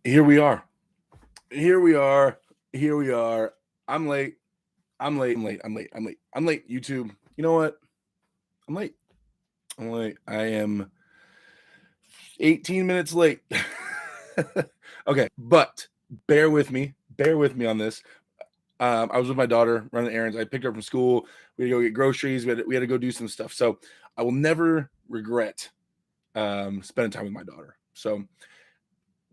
Here we are. Here we are. Here we are. I'm late. I'm late. I'm late. I'm late. I'm late. I'm late. YouTube. You know what? I'm late. I'm late. I am 18 minutes late. Okay, but bear with me. Bear with me on this. I was with my daughter running errands. I picked her up from school. We had to go get groceries. We had to go do some stuff. So I will never regret spending time with my daughter. So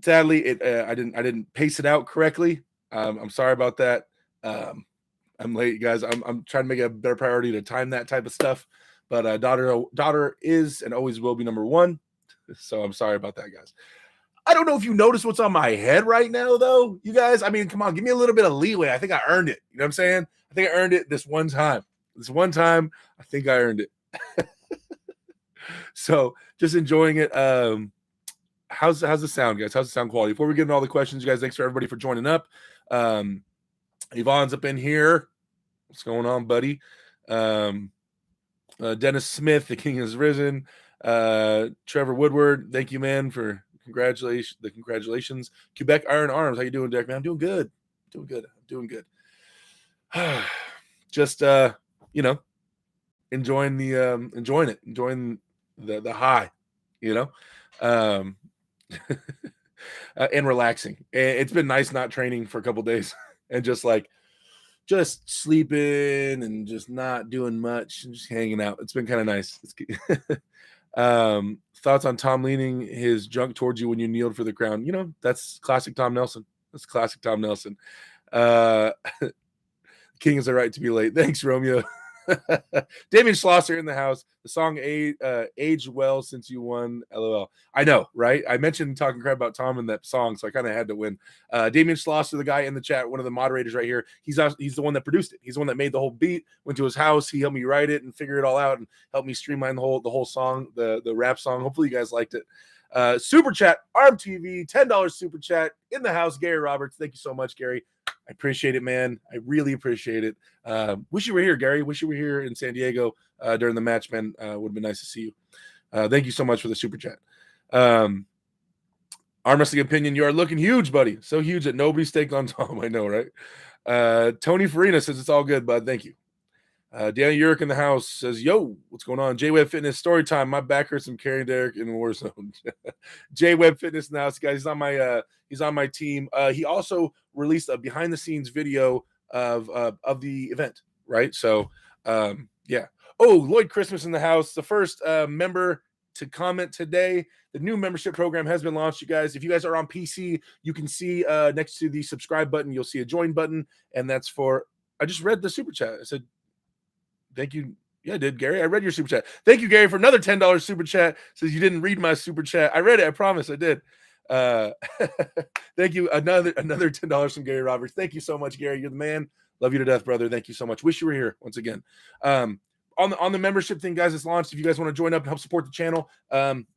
sadly, I didn't pace it out correctly. I'm sorry about that. Um, I'm late, guys. I'm trying to make a better priority to time that type of stuff. But daughter is and always will be number one. So I'm sorry about that, guys. I don't know if you notice what's on my head right now, though. You guys, I mean, come on, give me a little bit of leeway. I think I earned it. You know what I'm saying? I think I earned it this one time. This one time, I think I earned it. So just enjoying it. How's the sound, guys? How's the sound quality? Before we get into all the questions, you guys, thanks for everybody for joining up. Yvonne's up in here. What's going on, buddy? Dennis Smith, the king has risen. Trevor Woodward, thank you, man, for congratulations. Quebec Iron Arms, how you doing, Derek? Man, I'm doing good. I'm doing good. Just enjoying the high, and relaxing. It's been nice not training for a couple days and just sleeping and just not doing much and just hanging out. It's been kind of nice. Thoughts on Tom leaning his junk towards you when you kneeled for the crown? That's classic Tom Nelson. King is the right to be late. Thanks, Romeo. Damien Schlosser in the house. The song aged well since you won. LOL. I know, right? I mentioned talking crap about Tom in that song, so I kind of had to win. Damien Schlosser, the guy in the chat, one of the moderators right here. He's the one that produced it. He's the one that made the whole beat. Went to his house. He helped me write it and figure it all out and helped me streamline the whole song, the rap song. Hopefully you guys liked it. Super chat, ARM TV, $10 super chat in the house. Gary Roberts, thank you so much, Gary. I appreciate it, man. I really appreciate it. Wish you were here, Gary. Wish you were here in San Diego during the match, man. Would have been nice to see you. Thank you so much for the super chat. Arm Wrestling Opinion, you are looking huge, buddy. So huge that nobody's taken on Tom. I know, right? Tony Farina says it's all good, bud. Thank you. Daniel Yurick in the house says, yo, what's going on? J-Web Fitness story time. My back hurts from carrying Derek in Warzone. J-Web Fitness in the house, guys. He's on my team. He also released a behind the scenes video of the event, right? So yeah. Oh, Lloyd Christmas in the house. The first member to comment today. The new membership program has been launched, you guys. If you guys are on PC, you can see next to the subscribe button, you'll see a join button, and that's for, I just read the super chat. I said, thank you. Yeah, I did, Gary. I read your super chat. Thank you, Gary, for another $10 super chat. Says you didn't read my super chat. I read it. I promise I did. Thank you. Another $10 from Gary Roberts. Thank you so much, Gary. You're the man. Love you to death, brother. Thank you so much. Wish you were here once again. On the membership thing, guys, it's launched. If you guys want to join up and help support the channel,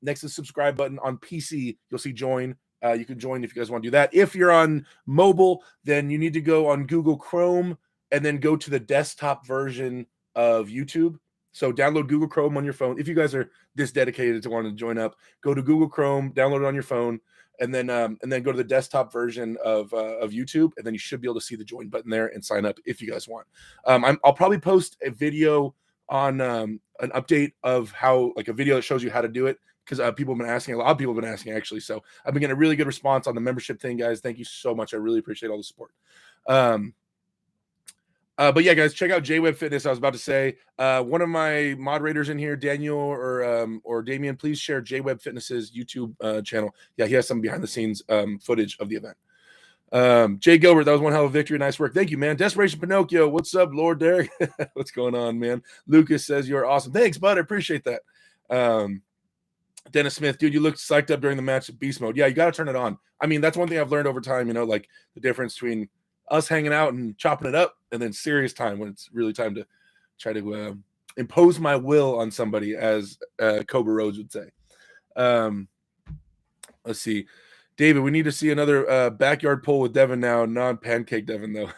next to the subscribe button on PC, you'll see join. You can join if you guys want to do that. If you're on mobile, then you need to go on Google Chrome and then go to the desktop version of YouTube. So download Google Chrome on your phone. If you guys are this dedicated to wanting to join up, go to Google Chrome, download it on your phone, and then go to the desktop version of YouTube, and then you should be able to see the join button there and sign up if you guys want. I'll probably post a video on an update of how, like, a video that shows you how to do it, because people have been asking. A lot of people have been asking, actually. So I've been getting a really good response on the membership thing, guys. Thank you so much. I really appreciate all the support. But yeah, guys, check out J-Web Fitness. I was about to say, one of my moderators in here, Daniel or Damien, please share J-Web Fitness's YouTube channel. Yeah, he has some behind the scenes footage of the event. Jay Gilbert, that was one hell of a victory. Nice work. Thank you, man. Desperation Pinocchio, what's up, Lord Derek? What's going on, man? Lucas says you're awesome. Thanks, bud. I appreciate that. Dennis Smith, dude, you looked psyched up during the match of Beast Mode. Yeah, you got to turn it on. I mean, that's one thing I've learned over time, like the difference between us hanging out and chopping it up and then serious time when it's really time to try to impose my will on somebody, as Cobra Rhodes would say. Let's see. David, we need to see another backyard pull with Devin now, non-pancake Devin, though.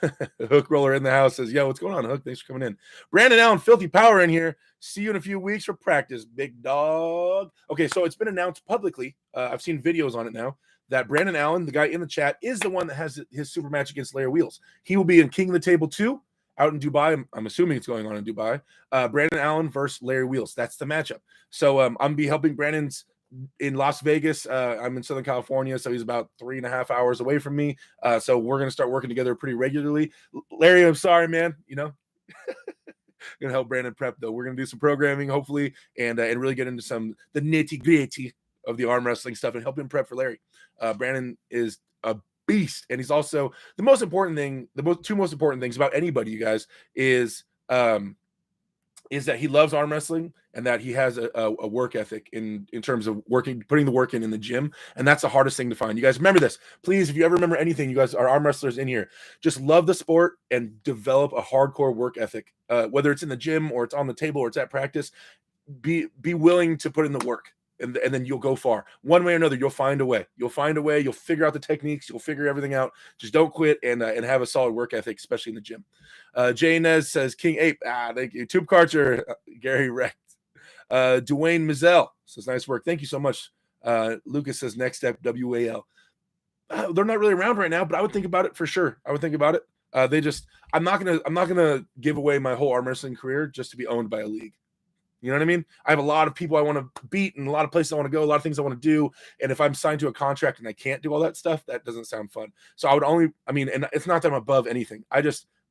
Hook Roller in the house says, yo, what's going on, Hook? Thanks for coming in. Brandon Allen, Filthy Power in here. See you in a few weeks for practice, big dog. Okay, so it's been announced publicly. I've seen videos on it now that Brandon Allen, the guy in the chat, is the one that has his super match against Larry Wheels. He will be in King of the Table 2 out in Dubai. I'm assuming it's going on in Dubai. Brandon Allen versus Larry Wheels. That's the matchup. So I'm going to be helping Brandon's in Las Vegas. I'm in Southern California, so he's about 3.5 hours away from me. So we're going to start working together pretty regularly. Larry, I'm sorry, man. Gonna help Brandon prep though. We're gonna do some programming hopefully, and really get into the nitty gritty of the arm wrestling stuff and help him prep for Larry. Brandon is a beast, and he's also the most important thing. Two most important things about anybody, you guys, is that he loves arm wrestling and that he has a work ethic in terms of putting the work in the gym. And that's the hardest thing to find. You guys remember this, please. If you ever remember anything, you guys are arm wrestlers in here, just love the sport and develop a hardcore work ethic, whether it's in the gym or it's on the table or it's at practice. Be willing to put in the work. And then you'll go far. One way or another, you'll find a way. You'll figure out the techniques. You'll figure everything out. Just don't quit and have a solid work ethic, especially in the gym. Jay Nez says, King Ape. Thank you. Tube Karcher, Gary Recht. Dwayne Mizell says, nice work. Thank you so much. Lucas says, next step, WAL. They're not really around right now, but I would think about it for sure. I would think about it. I'm not gonna give away my whole arm wrestling career just to be owned by a league. You know what I mean? I have a lot of people I want to beat and a lot of places I want to go, a lot of things I want to do. And if I'm signed to a contract and I can't do all that stuff, that doesn't sound fun. So and it's not that I'm above anything.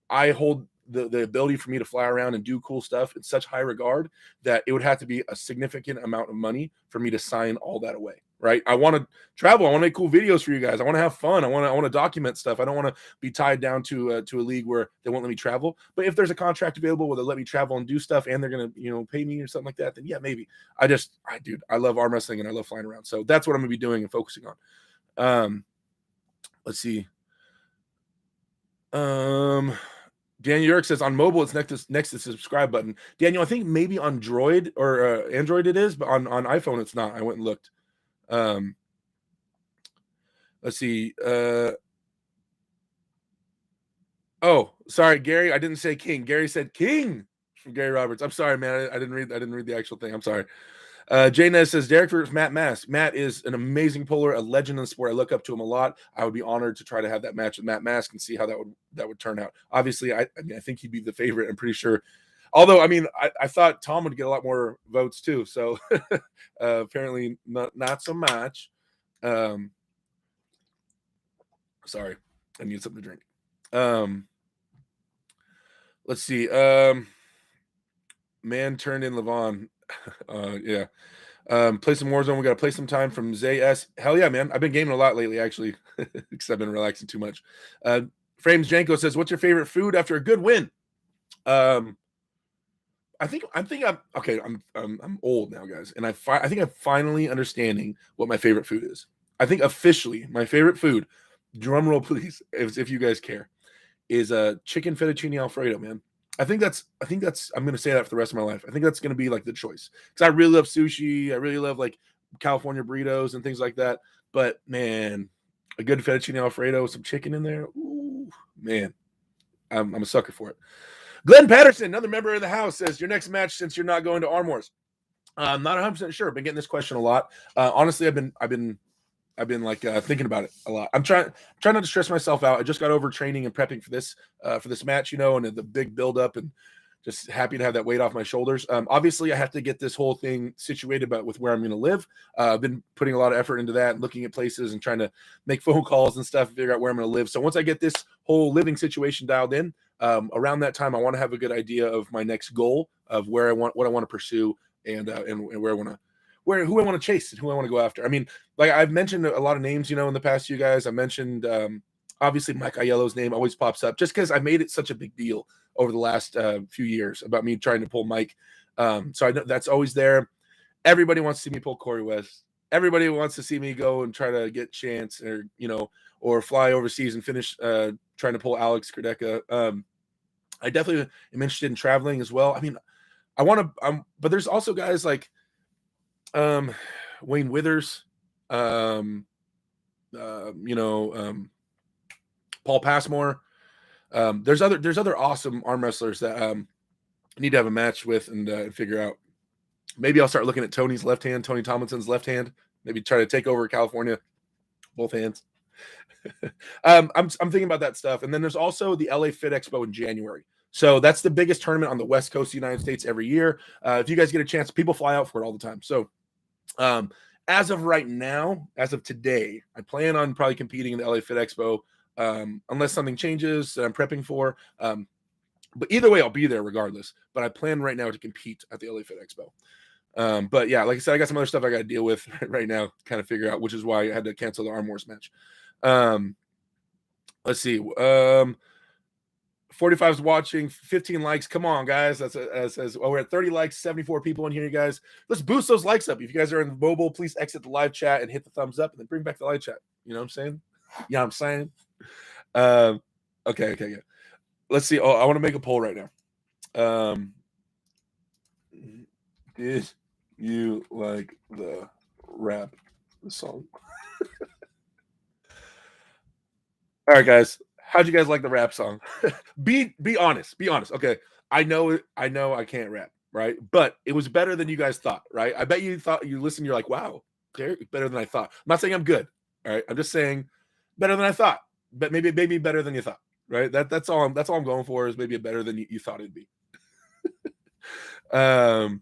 I hold the ability for me to fly around and do cool stuff in such high regard that it would have to be a significant amount of money for me to sign all that away. Right. I want to travel. I want to make cool videos for you guys. I want to have fun. I want to document stuff. I don't want to be tied down to a league where they won't let me travel. But if there's a contract available where they let me travel and do stuff and they're going to, pay me or something like that, then yeah, maybe. I love arm wrestling and I love flying around. So that's what I'm going to be doing and focusing on. Let's see. Daniel York says on mobile, it's next to subscribe button. Daniel, I think maybe on Droid or Android it is, but on iPhone, it's not. I went and looked. Let's see. Oh, sorry, Gary. I didn't say King. Gary said King from Gary Roberts. I'm sorry, man. I didn't read the actual thing. I'm sorry. Jay Nez says Derek versus Matt Mask. Matt is an amazing puller, a legend in the sport. I look up to him a lot. I would be honored to try to have that match with Matt Mask and see how that would turn out. Obviously, I think he'd be the favorite. I'm pretty sure. Although, I thought Tom would get a lot more votes too. So apparently not so much. Sorry, I need something to drink. Let's see. Man turned in Levon. Yeah. Play some Warzone. We got to play some time from Zay S. Hell yeah, man. I've been gaming a lot lately, actually, because I've been relaxing too much. Frames Janko says, what's your favorite food after a good win? I'm old now, guys, and I think I'm finally understanding what my favorite food is. I think officially my favorite food, drum roll please, if you guys care, is a chicken fettuccine Alfredo, man. I think that's I'm going to say that for the rest of my life. I think that's going to be like the choice because I really love sushi. I really love like California burritos and things like that. But man, a good fettuccine Alfredo with some chicken in there. Ooh, man, I'm a sucker for it. Glenn Patterson, another member of the house, says your next match since you're not going to Arm Wars. I'm not 100% sure. I've been getting this question a lot. Honestly, I've been like thinking about it a lot. I'm trying not to stress myself out. I just got over training and prepping for this match, and the big build up, and just happy to have that weight off my shoulders. Obviously, I have to get this whole thing situated, but with where I'm going to live, I've been putting a lot of effort into that, looking at places and trying to make phone calls and stuff, figure out where I'm going to live. So once I get this whole living situation dialed in, around that time, I want to have a good idea of my next goal of what I want to pursue and where I want to. Who I want to chase and who I want to go after. I mean, like I've mentioned a lot of names, in the past few guys. I mentioned obviously Mike Aiello's name always pops up just because I made it such a big deal over the last few years about me trying to pull Mike. So I know that's always there. Everybody wants to see me pull Corey West. Everybody wants to see me go and try to get Chance or fly overseas and finish trying to pull Alex Kardeka. I definitely am interested in traveling as well. I mean, I want to, but there's also guys like Wayne Withers, Paul Passmore. There's other awesome arm wrestlers that need to have a match with and figure out. Maybe I'll start looking at Tony's left hand, Tony Tomlinson's left hand. Maybe try to take over California, both hands. I'm thinking about that stuff. And then there's also the LA Fit Expo in January. So that's the biggest tournament on the West Coast of the United States every year. If you guys get a chance, people fly out for it all the time. So as of right now, as of today, I plan on probably competing in the LA Fit Expo unless something changes that I'm prepping for. But either way, I'll be there regardless. But I plan right now to compete at the LA Fit Expo. But yeah, like I said, I got some other stuff I got to deal with right now, kind of figure out, which is why I had to cancel the Arm Wars match. Let's see. 45's watching, 15 likes. Come on, guys. That's says, we're at 30 likes, 74 people in here, you guys. Let's boost those likes up. If you guys are in mobile, please exit the live chat and hit the thumbs up and then bring back the live chat. You know what I'm saying? Yeah, I'm saying. Okay, yeah. Let's see. Oh, I want to make a poll right now. Did you like the rap song? All right, guys. How'd you guys like the rap song? Be honest. Be honest. Okay. I know I can't rap, right? But it was better than you guys thought, right? I bet you thought you listened, you're like, wow, Derek, better than I thought. I'm not saying I'm good. All right. I'm just saying better than I thought. But maybe better than you thought, right? That's all I'm going for, is maybe better than you thought it'd be. Congrats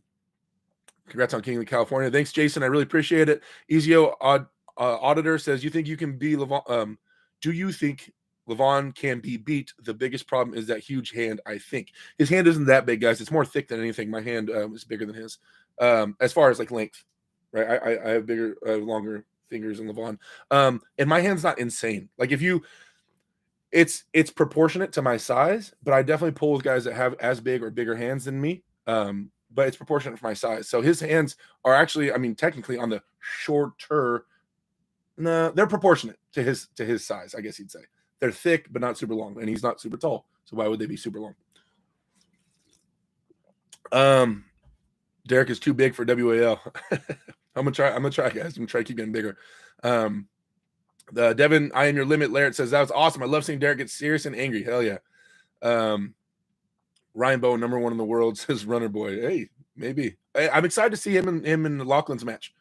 on King of California. Thanks, Jason. I really appreciate it. Ezio Auditor says, you think you can be Levon? Do you think Levon can be beat? The biggest problem is that huge hand, I think. His hand isn't that big, guys. It's more thick than anything. My hand is bigger than his. As far as like length, right? I have bigger, longer fingers than Levon. And my hand's not insane. Like it's proportionate to my size, but I definitely pull with guys that have as big or bigger hands than me. But it's proportionate for my size. So his hands are actually, I mean, technically on the shorter. No, they're proportionate to his size, I guess you'd say. They're thick, but not super long, and he's not super tall. So why would they be super long? Derek is too big for WAL. I'm gonna try, guys. I'm gonna try to keep getting bigger. The Devin, I am your limit. Larrett says that was awesome. I love seeing Derek get serious and angry. Hell yeah. Ryan Bowen, number 1 in the world, says Runner Boy. Hey, maybe. I'm excited to see him in Lachlan's match.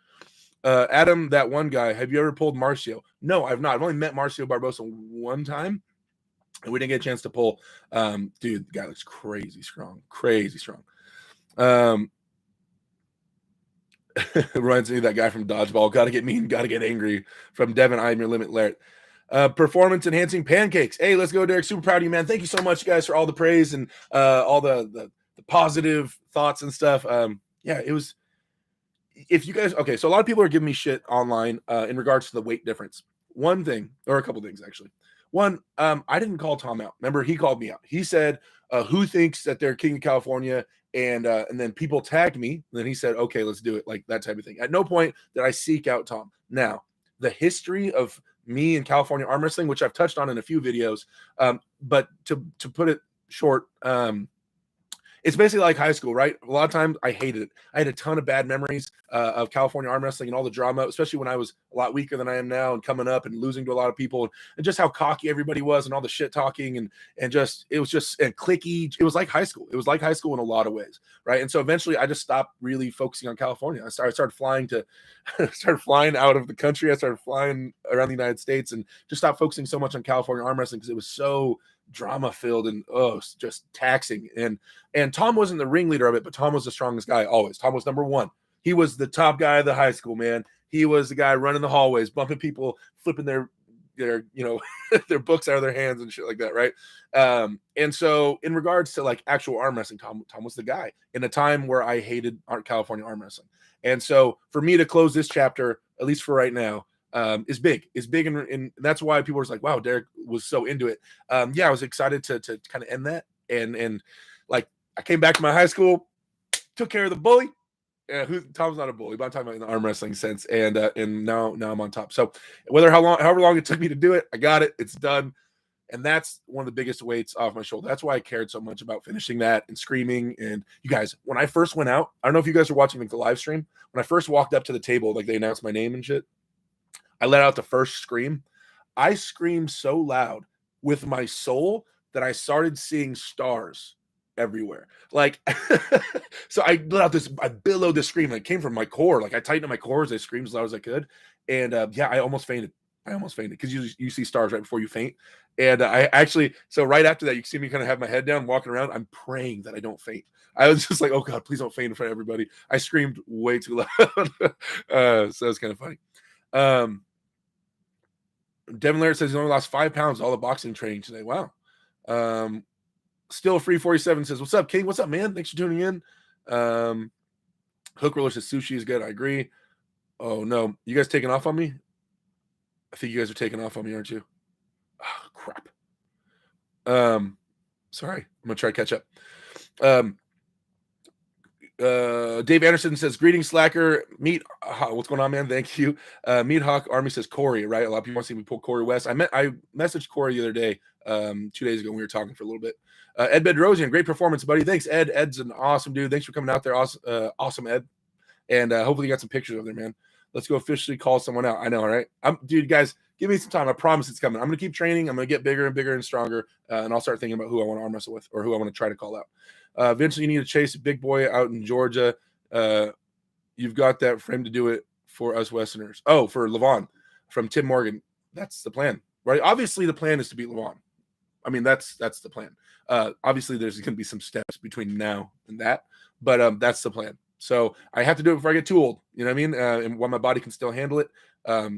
Adam, that one guy, have you ever pulled Marcio? No, I've not. I've only met Marcio Barbosa one time, and we didn't get a chance to pull. Dude, the guy looks crazy strong. Reminds me of that guy from Dodgeball. Got to get mean, got to get angry. From Devin, I am your limit, Larry. Performance enhancing pancakes. Hey, let's go, Derek. Super proud of you, man. Thank you so much, guys, for all the praise and all the positive thoughts and stuff. Yeah, it was. If you guys, okay, so a lot of people are giving me shit online in regards to the weight difference. One thing, or a couple things actually. One, I didn't call Tom out. Remember, he called me out. He said, "Who thinks that they're King of California?" And then people tagged me. And then he said, "Okay, let's do it," like that type of thing. At no point did I seek out Tom. Now, the history of me in California arm wrestling, which I've touched on in a few videos, but to put it short, it's basically like high school, right? A lot of times I hated it. I had a ton of bad memories of California arm wrestling and all the drama, especially when I was a lot weaker than I am now and coming up and losing to a lot of people, and just how cocky everybody was and all the shit talking and just, it was just and clicky. It was like high school. It was like high school in a lot of ways, right? And so eventually I just stopped really focusing on California. I started flying out of the country. I started flying around the United States and just stopped focusing so much on California arm wrestling because it was so drama filled and just taxing. And Tom wasn't the ringleader of it, but Tom was the strongest guy always. Tom was number 1. He was the top guy of the high school, man. He was the guy running the hallways, bumping people, flipping their their books out of their hands and shit like that, right? And so in regards to like actual arm wrestling, Tom was the guy in a time where I hated California arm wrestling. And so for me to close this chapter, at least for right now, is big, and that's why people were like, wow, Derek was so into it. Yeah, I was excited to kind of end that, and like I came back to my high school, took care of the bully. Tom's not a bully, but I'm talking about in the arm wrestling sense, and now I'm on top. So however long it took me to do it, I got it. It's done, and that's one of the biggest weights off my shoulder. That's why I cared so much about finishing that and screaming. And you guys, when I first went out, I don't know if you guys were watching like the live stream. When I first walked up to the table, like they announced my name and shit, I let out the first scream. I screamed so loud with my soul that I started seeing stars everywhere. Like, so I let out I billowed this scream. It came from my core. Like I tightened my core as I screamed as loud as I could. And yeah, I almost fainted. Because you see stars right before you faint. And I actually, so right after that, you see me kind of have my head down, walking around. I'm praying that I don't faint. I was just like, oh God, please don't faint in front of everybody. I screamed way too loud. So it's kind of funny. Devin Laird says he only lost 5 pounds all the boxing training today. Wow. Still Free 47 says, what's up, King? What's up, man? Thanks for tuning in. Hook Roller says sushi is good. I agree. Oh no, you guys taking off on me? I think you guys are taking off on me, aren't you? Oh, crap. Sorry. I'm gonna try to catch up. Dave Anderson says, greetings, Slacker. Meet what's going on, man? Thank you. Meat Hawk Army says Corey, right? A lot of people want to see me pull Corey West. I messaged Corey the other day, 2 days ago, when we were talking for a little bit. Ed Bedrosian, great performance, buddy. Thanks, Ed. Ed's an awesome dude. Thanks for coming out there. Awesome, Ed. And hopefully you got some pictures of there, man. Let's go officially call someone out. I know, all right? Dude, guys, give me some time. I promise it's coming. I'm going to keep training. I'm going to get bigger and bigger and stronger, and I'll start thinking about who I want to arm wrestle with or who I want to try to call out. Vince, you need to chase a big boy out in Georgia. You've got that frame to do it for us Westerners. Oh, for Levon from Tim Morgan. That's the plan, right? Obviously, the plan is to beat Levon. I mean, that's the plan. Obviously, there's going to be some steps between now and that, but that's the plan. So I have to do it before I get too old. You know what I mean? And while my body can still handle it.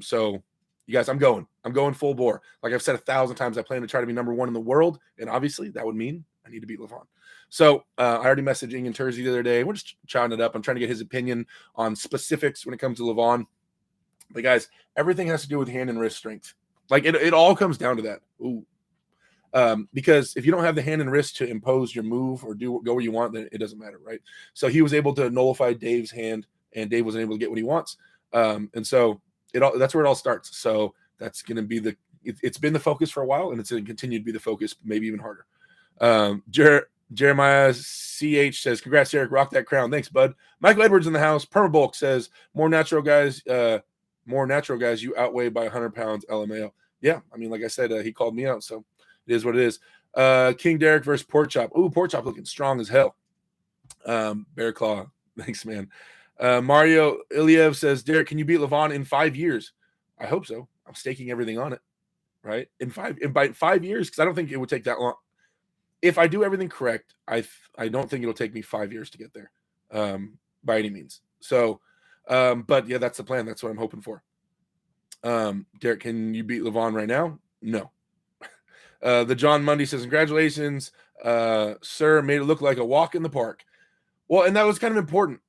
So you guys, I'm going full bore. Like I've said 1,000 times, I plan to try to be number 1 in the world. And obviously that would mean I need to beat Levon. So I already messaged Ingen Terzi the other day. We're just chatting it up. I'm trying to get his opinion on specifics when it comes to Levon. But guys, everything has to do with hand and wrist strength. Like it all comes down to that. Ooh. Because if you don't have the hand and wrist to impose your move or go where you want, then it doesn't matter, right? So he was able to nullify Dave's hand, and Dave wasn't able to get what he wants. And so that's where it all starts. So that's going to be it's been the focus for a while, and it's going to continue to be the focus, maybe even harder. Jeremiah CH says, congrats, Eric, rock that crown. Thanks, bud. Michael Edwards in the house. Permabulk says, more natural guys, you outweigh by 100 pounds, LMAO. Yeah, I mean, like I said, he called me out, so it is what it is. King Derek versus Pork Chop. Ooh, Pork Chop looking strong as hell. Bear Claw. Thanks, man. Mario Iliev says, Derek, can you beat Levon in 5 years? I hope so. I'm staking everything on it, right? By 5 years, because I don't think it would take that long. If I do everything correct, I don't think it'll take me 5 years to get there, by any means. So, but yeah, that's the plan. That's what I'm hoping for. Derek, can you beat Levon right now? No. The John Mundy says, congratulations, sir, made it look like a walk in the park. Well, and that was kind of important.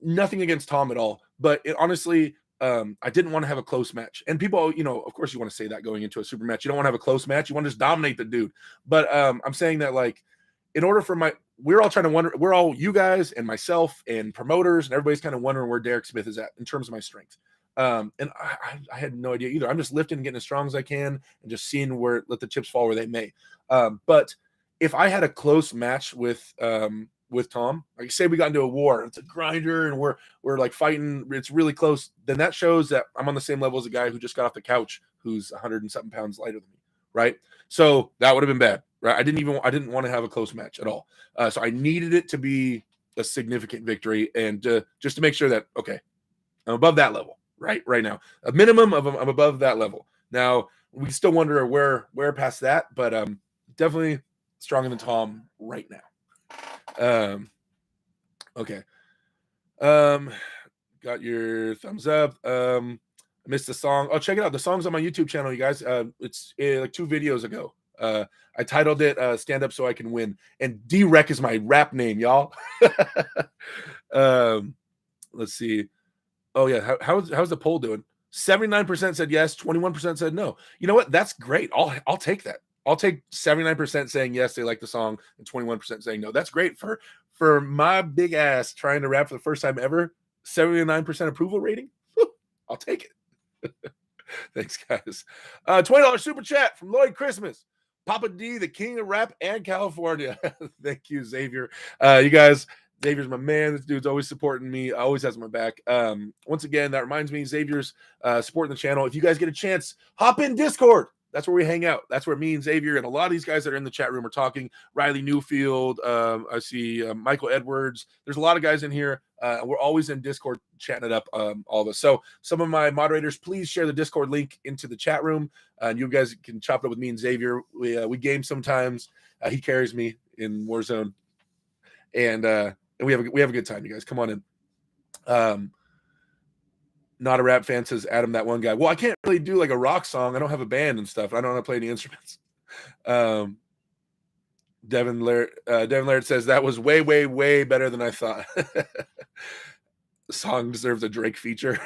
Nothing against Tom at all, but honestly, I didn't want to have a close match. And people, of course you want to say that going into a super match. You don't want to have a close match. You want to just dominate the dude. But I'm saying that, like, in order for we're all trying to wonder, we're all, you guys and myself and promoters and everybody's kind of wondering where Derek Smith is at in terms of my strength. And I had no idea either. I'm just lifting and getting as strong as I can and just seeing let the chips fall where they may. But if I had a close match with Tom, like say we got into a war, it's a grinder and we're like fighting, it's really close, then that shows that I'm on the same level as a guy who just got off the couch who's 100 and something pounds lighter than me, right? So that would have been bad, right? I didn't want to have a close match at all. So I needed it to be a significant victory, and just to make sure that, okay, I'm above that level right now, a minimum of I'm above that level. Now we still wonder where past that, but definitely stronger than Tom right now. Okay. Got your thumbs up. I missed the song. Oh, check it out. The song's on my YouTube channel, you guys. It's like 2 videos ago. I titled it Stand Up So I Can Win. And D-Rec is my rap name, y'all. Let's see. Oh, yeah. How's the poll doing? 79% said yes. 21% said no. You know what? That's great. I'll take that. I'll take 79% saying yes, they like the song, and 21% saying no. That's great for my big ass trying to rap for the first time ever. 79% approval rating. I'll take it. Thanks, guys. $20 super chat from Lloyd Christmas. Papa D, the king of rap and California. Thank you, Xavier. You guys, Xavier's my man. This dude's always supporting me, always has my back. Once again, that reminds me, Xavier's supporting the channel. If you guys get a chance, hop in Discord. That's where we hang out. That's where me and Xavier and a lot of these guys that are in the chat room are talking. Riley Newfield, I see Michael Edwards. There's a lot of guys in here. We're always in Discord chatting it up, all of us. So some of my moderators, please share the Discord link into the chat room. And you guys can chop it up with me and Xavier. We game sometimes. He carries me in Warzone. And we have a good time, you guys. Come on in. Not a rap fan, says Adam, that one guy. Well, I can't really do like a rock song. I don't have a band and stuff. I don't know how to play any instruments. Devin Laird says that was way, way, way better than I thought. The song deserves a Drake feature.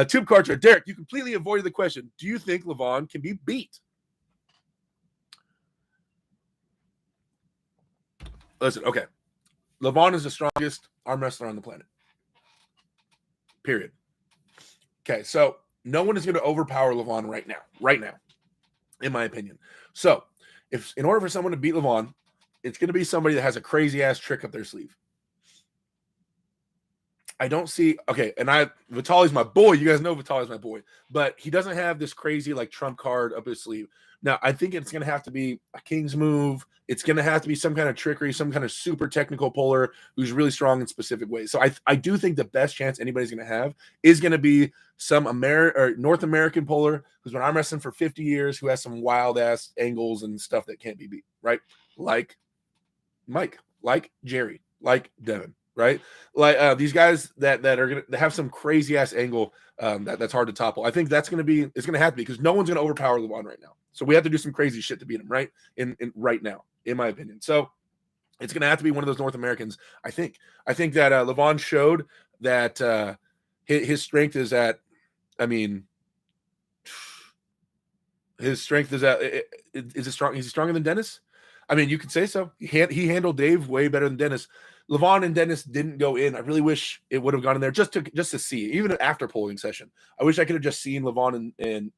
Tube Carter, Derek, you completely avoided the question. Do you think Levon can be beat? Listen, okay. Levon is the strongest arm wrestler on the planet. Period. Okay, so no one is going to overpower Levon right now, in my opinion. So if in order for someone to beat Levon, it's going to be somebody that has a crazy ass trick up their sleeve. I don't see, okay, and Vitali's my boy. You guys know Vitali's my boy, but he doesn't have this crazy like trump card up his sleeve. Now, I think it's going to have to be a king's move. It's going to have to be some kind of trickery, some kind of super technical puller who's really strong in specific ways. So I do think the best chance anybody's going to have is going to be some North American puller who's been arm wrestling for 50 years, who has some wild ass angles and stuff that can't be beat, right? Like Mike, like Jerry, like Devin, right? Like these guys that are going to have some crazy ass angle that's hard to topple. I think it's going to have to be, because no one's going to overpower Levon right now. So we have to do some crazy shit to beat him, right? In right now, in my opinion. So it's going to have to be one of those North Americans. I think that Levon showed that his strength is at. I mean, his strength is at. Is it strong? Is he stronger than Dennis? I mean, you could say so. He handled Dave way better than Dennis. Levon and Dennis didn't go in. I really wish it would have gone in there just to see, even after polling session. I wish I could have just seen Levon and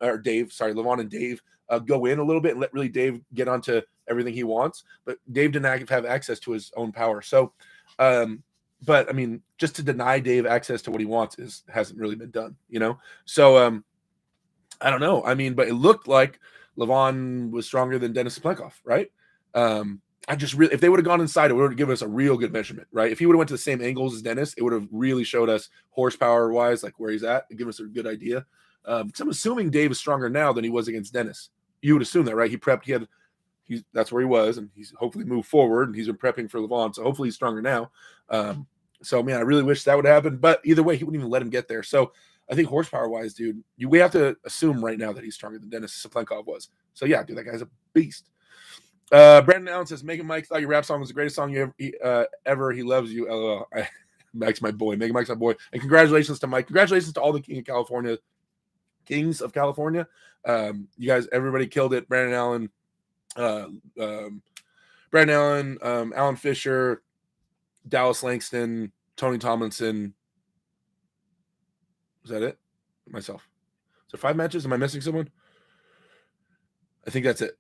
Dave go in a little bit and let really Dave get onto everything he wants. But Dave didn't have access to his own power. So, but I mean, just to deny Dave access to what he wants hasn't really been done, you know? So, I don't know. I mean, but it looked like Levon was stronger than Dennis Plenkoff, right? If they would have gone inside, it would have given us a real good measurement, right? If he would have went to the same angles as Dennis, it would have really showed us horsepower wise, like where he's at, and give us a good idea. Because I'm assuming Dave is stronger now than he was against Dennis. You would assume that, right? He prepped. That's where he was, and he's hopefully moved forward, and he's been prepping for Levon, so hopefully he's stronger now. So man, I really wish that would happen, but either way, he wouldn't even let him get there. So I think horsepower wise, dude, we have to assume right now that he's stronger than Dennis Saplenkov was. So yeah, dude, that guy's a beast. Brandon Allen says, Megan Mike thought your rap song was the greatest song ever. He loves you. LOL. Mike's my boy. Megan Mike's my boy. And congratulations to Mike. Congratulations to all the Kings of California. You guys, everybody killed it. Brandon Allen, Alan Fisher, Dallas Langston, Tony Tomlinson. Is that it? Myself. Is there 5 matches? Am I missing someone? I think that's it.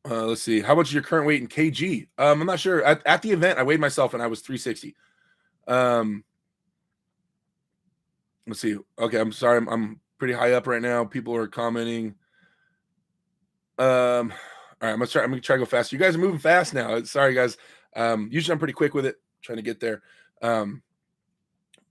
Let's see. How much is your current weight in kg? I'm not sure. At the event, I weighed myself and I was 360. Let's see. Okay, I'm sorry. I'm pretty high up right now. People are commenting. All right, I'm gonna try to go fast. You guys are moving fast now. Sorry, guys. Usually I'm pretty quick with it. Trying to get there.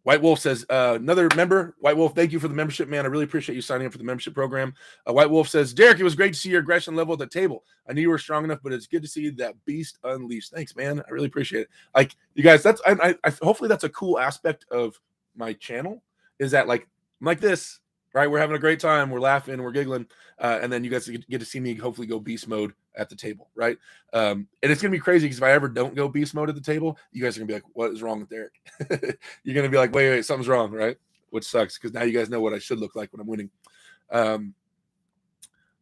White Wolf says, another member. White Wolf, thank you for the membership, man. I really appreciate you signing up for the membership program. White Wolf says, Derek, it was great to see your aggression level at the table. I knew you were strong enough, but it's good to see that beast unleashed. Thanks, man. I really appreciate it. Like, you guys, I hopefully that's a cool aspect of my channel, is that like this, right? We're having a great time. We're laughing, we're giggling. And then you guys get to see me hopefully go beast mode at the table, right? And it's going to be crazy because if I ever don't go beast mode at the table, you guys are going to be like, what is wrong with Derek? You're going to be like, wait, something's wrong, right? Which sucks because now you guys know what I should look like when I'm winning.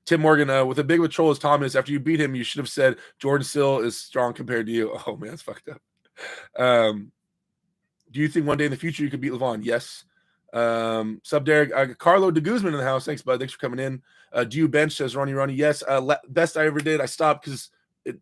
Tim Morgan, with a big of a troll as Thomas, after you beat him, you should have said Jordan Sill is strong compared to you. Oh, man, that's fucked up. Do you think one day in the future you could beat Levon? Yes. Sub Derek, Carlo de Guzman in the house. Thanks, bud. Thanks for coming in. Do you bench? Says Ronnie. Yes. Best I ever did. I stopped because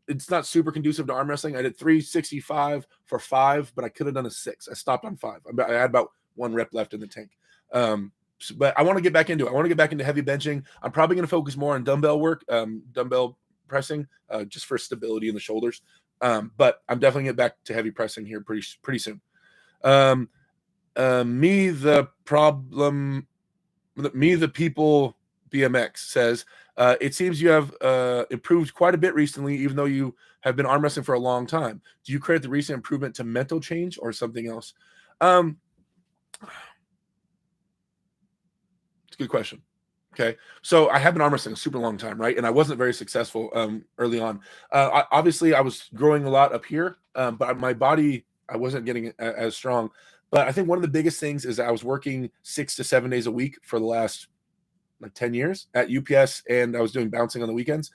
it's not super conducive to arm wrestling. I did 365 for 5, but I could have done a 6. I stopped on 5. I had about 1 rep left in the tank. But I want to get back into it. I want to get back into heavy benching. I'm probably going to focus more on dumbbell work, dumbbell pressing, just for stability in the shoulders. But I'm definitely getting back to heavy pressing here pretty soon. Me the people BMX says, it seems you have improved quite a bit recently, even though you have been arm wrestling for a long time. Do you credit the recent improvement to mental change or something else? It's a good question. Okay. So I have been arm wrestling a super long time, right? And I wasn't very successful early on. Obviously, I was growing a lot up here, but my body, I wasn't getting as strong. But I think one of the biggest things is I was working 6 to 7 days a week for the last like 10 years at UPS, and I was doing bouncing on the weekends.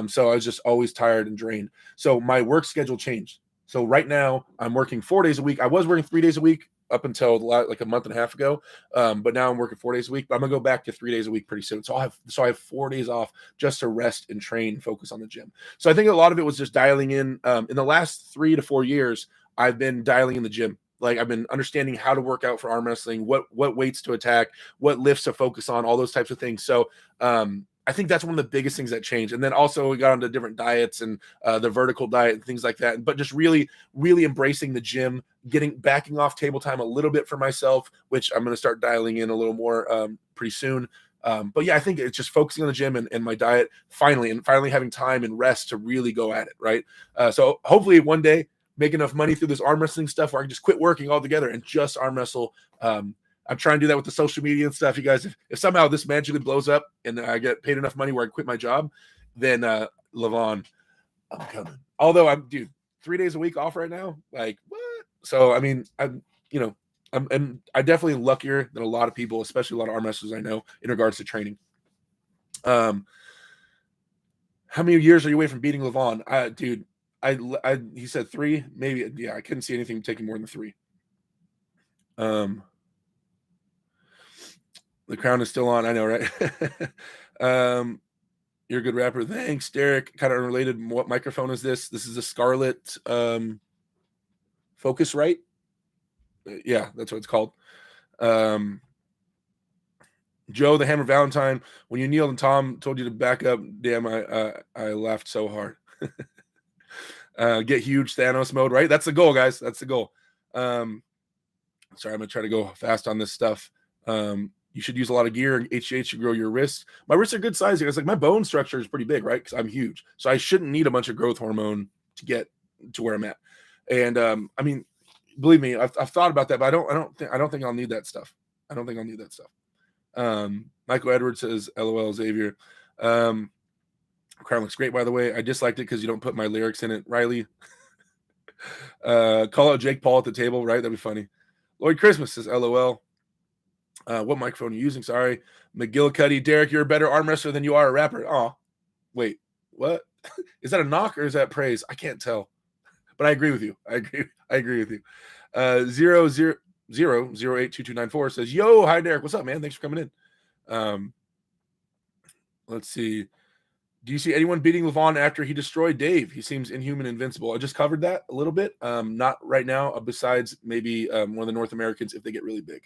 So I was just always tired and drained. So my work schedule changed. So right now I'm working 4 days a week. I was working 3 days a week up until like a month and a half ago. But now I'm working 4 days a week, but I'm gonna go back to 3 days a week pretty soon. So I have 4 days off just to rest and train, focus on the gym. So I think a lot of it was just dialing in the last 3 to 4 years. I've been dialing in the gym. Like I've been understanding how to work out for arm wrestling, what weights to attack, what lifts to focus on, all those types of things. So I think that's one of the biggest things that changed. And then also we got onto different diets and the vertical diet and things like that. But just really, really embracing the gym, backing off table time a little bit for myself, which I'm going to start dialing in a little more pretty soon. But yeah, I think it's just focusing on the gym and my diet finally having time and rest to really go at it. Right. So hopefully one day make enough money through this arm wrestling stuff where I can just quit working altogether and just arm wrestle. I'm trying to do that with the social media and stuff. You guys, if somehow this magically blows up and I get paid enough money where I quit my job, then Levon, I'm coming. Although 3 days a week off right now. Like what? So I mean, I'm definitely luckier than a lot of people, especially a lot of arm wrestlers I know in regards to training. How many years are you away from beating Levon? Dude, he said 3, maybe. Yeah, I couldn't see anything taking more than 3. The crown is still on. I know, right? You're a good rapper. Thanks, Derek. Kind of unrelated. What microphone is this? This is a Scarlett Focusrite. Yeah, that's what it's called. Joe the Hammer Valentine. When you kneeled and Tom told you to back up, damn, I laughed so hard. Get huge Thanos mode, right? That's the goal, guys. That's the goal. Sorry, I'm gonna try to go fast on this stuff. You should use a lot of gear and HGH to grow your wrists. My wrists are good size. It's like my bone structure is pretty big, right? Because I'm huge, so I shouldn't need a bunch of growth hormone to get to where I'm at. And I mean, believe me, I've thought about that, but I don't think I'll need that stuff. I don't think I'll need that stuff. Michael Edwards says, "LOL, Xavier." Crown looks great, by the way. I disliked it because you don't put my lyrics in it, Riley. Call out Jake Paul at the table, right? That'd be funny. Lloyd Christmas says, "LOL." What microphone are you using? Sorry. McGillicuddy, Derek, you're a better arm wrestler than you are a rapper. Oh, wait, what? Is that a knock or is that praise? I can't tell, but I agree with you. I agree with you. 000082294 says, "Yo, hi Derek, what's up, man? Thanks for coming in." Let's see. Do you see anyone beating Levon after he destroyed Dave? He seems inhuman, invincible. I just covered that a little bit. Not right now. Besides maybe one of the North Americans if they get really big.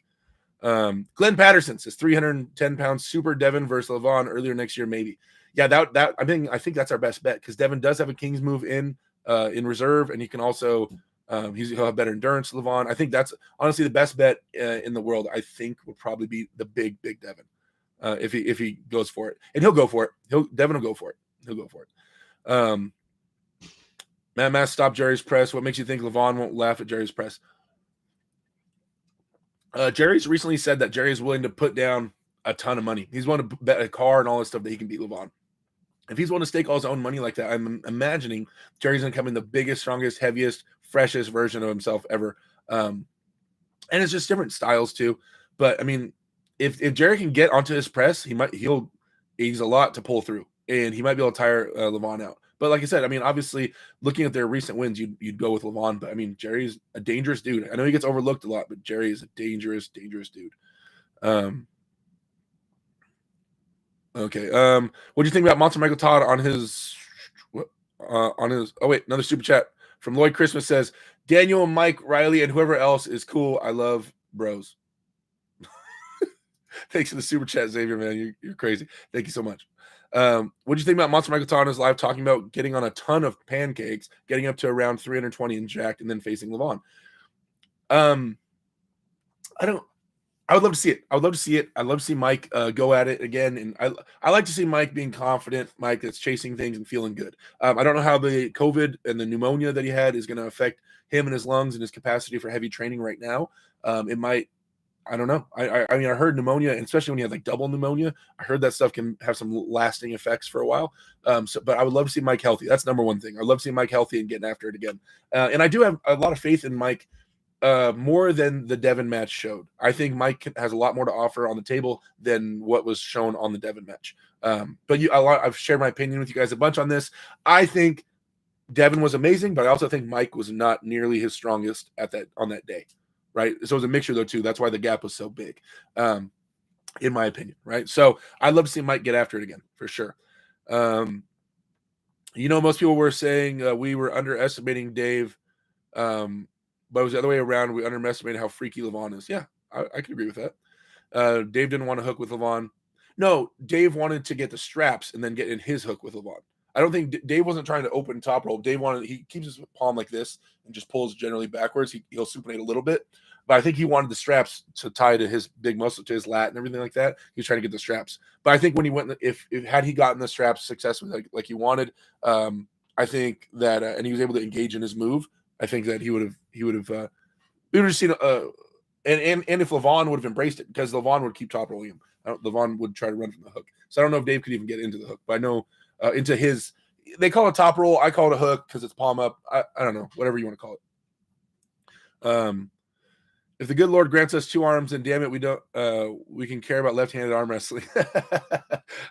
Glenn Patterson says 310 pounds super Devin versus Levon earlier next year, maybe. Yeah, that I think that's our best bet because Devin does have a King's move in reserve, and he can also he'll have better endurance. Levon, I think that's honestly the best bet in the world. I think would probably be the big Devin if he goes for it, and he'll go for it. Devin will go for it. He'll go for it. Matt Mass, stop Jerry's press. What makes you think Levon won't laugh at Jerry's press? Jerry's recently said that Jerry is willing to put down a ton of money. He's willing to bet a car and all this stuff that he can beat Levon. If he's willing to stake all his own money like that, I'm imagining Jerry's going to come in the biggest, strongest, heaviest, freshest version of himself ever. And it's just different styles too. But I mean, if Jerry can get onto his press, he's a lot to pull through, and he might be able to tire Levon out. But like I said, I mean, obviously, looking at their recent wins, you'd go with Levon. But I mean, Jerry's a dangerous dude. I know he gets overlooked a lot, but Jerry is a dangerous, dangerous dude. Okay. What do you think about Monster Michael Todd on his on his. Oh wait, another super chat from Lloyd Christmas says Daniel, Mike, Riley, and whoever else is cool. I love bros. Thanks for the super chat, Xavier, man. You're crazy. Thank you so much. What do you think about Monster Michael Tana's live talking about getting on a ton of pancakes, getting up to around 320 and jacked, and then facing Levon? I would love to see it. I'd love to see Mike go at it again. And I like to see Mike being confident, Mike that's chasing things and feeling good. I don't know how the COVID and the pneumonia that he had is going to affect him and his lungs and his capacity for heavy training right now. It might, I don't know. I mean, I heard pneumonia, and especially when you have like double pneumonia, I heard that stuff can have some lasting effects for a while. But I would love to see Mike healthy. That's number one thing. I'd love to see Mike healthy and getting after it again. And I do have a lot of faith in Mike, more than the Devin match showed. I think Mike has a lot more to offer on the table than what was shown on the Devin match. But I've shared my opinion with you guys a bunch on this. I think Devin was amazing, but I also think Mike was not nearly his strongest on that day, right? So it was a mixture though too. That's why the gap was so big, in my opinion, right? So I'd love to see Mike get after it again for sure. Most people were saying we were underestimating Dave. But it was the other way around. We underestimated how freaky Levon is. Yeah, I can agree with that. Dave didn't want to hook with Levon. No, Dave wanted to get the straps and then get in his hook with Levon. I don't think Dave wasn't trying to open top roll. He keeps his palm like this and just pulls generally backwards. He'll supinate a little bit, but I think he wanted the straps to tie to his big muscle, to his lat and everything like that. He was trying to get the straps. But I think when he went, if had he gotten the straps successfully like he wanted, I think that and he was able to engage in his move. I think that we would have seen and if Levon would have embraced it, because Levon would keep top rolling him. Levon would try to run from the hook. So I don't know if Dave could even get into the hook, but I know into his, they call it top roll. I call it a hook because it's palm up. I don't know, whatever you want to call it. If the good Lord grants us two arms, and damn it, we can care about left-handed arm wrestling.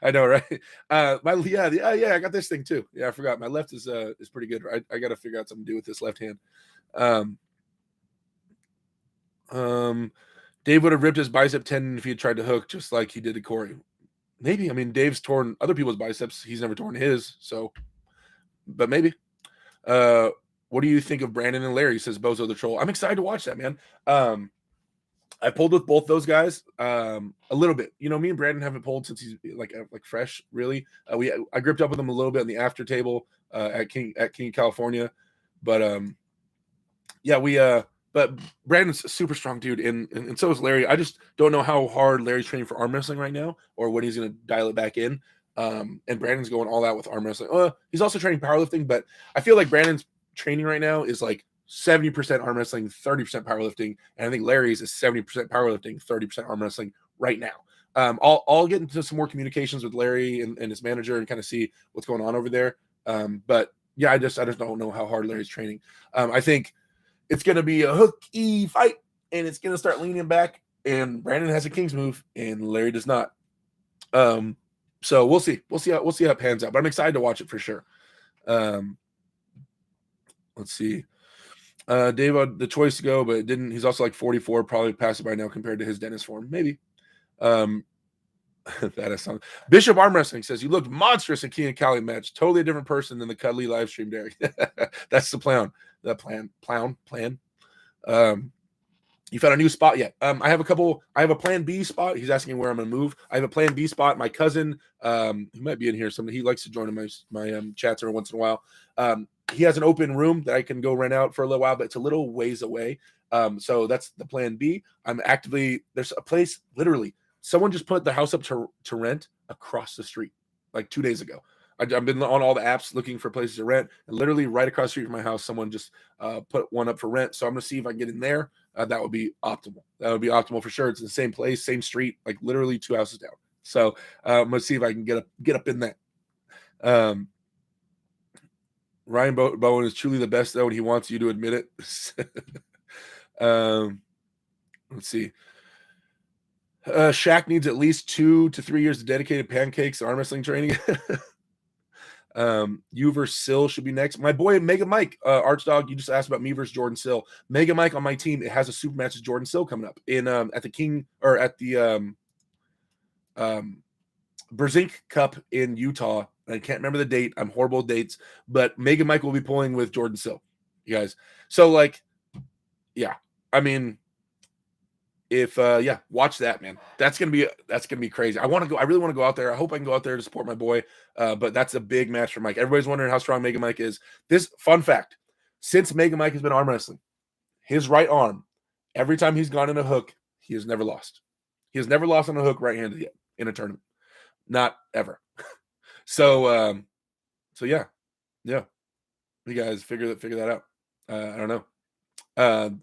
I know, right? I got this thing too. Yeah, I forgot. My left is pretty good. I got to figure out something to do with this left hand. Dave would have ripped his bicep tendon if he had tried to hook, just like he did to Corey. Maybe. I mean, Dave's torn other people's biceps. He's never torn his. So, but maybe. What do you think of Brandon and Larry? Says Bozo the Troll. I'm excited to watch that, man. I pulled with both those guys a little bit. Me and Brandon haven't pulled since he's like fresh, really. I gripped up with him a little bit in the after table at King California, but but Brandon's a super strong dude, and so is Larry. I just don't know how hard Larry's training for arm wrestling right now, or when he's going to dial it back in. And Brandon's going all out with arm wrestling. He's also training powerlifting, but I feel like Brandon's training right now is like 70% arm wrestling, 30% powerlifting, and I think Larry's is 70% powerlifting, 30% arm wrestling right now. I'll get into some more communications with Larry and his manager and kind of see what's going on over there. But yeah, I just don't know how hard Larry's training. I think it's going to be a hooky fight, and it's going to start leaning back. And Brandon has a King's move, and Larry does not. So we'll see. We'll see how it pans out. But I'm excited to watch it for sure. Let's see. Dave had the choice to go, but it didn't. He's also like 44, probably past it by now compared to his Dennis form. Maybe. That is something. Bishop Arm Wrestling says, you looked monstrous in King and Cali match. Totally a different person than the cuddly live stream, Derek. That's the plan. Plan. You found a new spot yet? I have a plan B spot. He's asking where I'm going to move. I have a plan B spot. My cousin, he might be in here. He likes to join in my chats every once in a while. He has an open room that I can go rent out for a little while, but it's a little ways away. So that's the plan B. There's a place, literally, someone just put the house up to rent across the street like 2 days ago. I've been on all the apps looking for places to rent, and literally right across the street from my house, someone just put one up for rent. So I'm going to see if I can get in there. That would be optimal. That would be optimal for sure. It's in the same place, same street, like literally 2 houses down. So I'm going to see if I can get up in that. Ryan Bowen is truly the best, though, and he wants you to admit it. Let's see. Shaq needs at least 2 to 3 years of dedicated pancakes arm wrestling training. You versus Sill should be next. My boy Mega Mike, Archdog, you just asked about me versus Jordan Sill. Mega Mike on my team, it has a super match with Jordan Sill coming up in at the King, or at the Berzink Cup in Utah I can't remember the date. I'm horrible with dates, but Mega Mike will be pulling with Jordan Sill, you guys. So like, yeah, I mean, if watch that, man. That's gonna be crazy. I really want to go out there. I hope I can go out there to support my boy. But that's a big match for Mike. Everybody's wondering how strong Mega Mike is. This fun fact: since Mega Mike has been arm wrestling, his right arm, every time he's gone in a hook, he has never lost. He has never lost on a hook right-handed yet in a tournament. Not ever. So yeah. You guys figure that out. I don't know.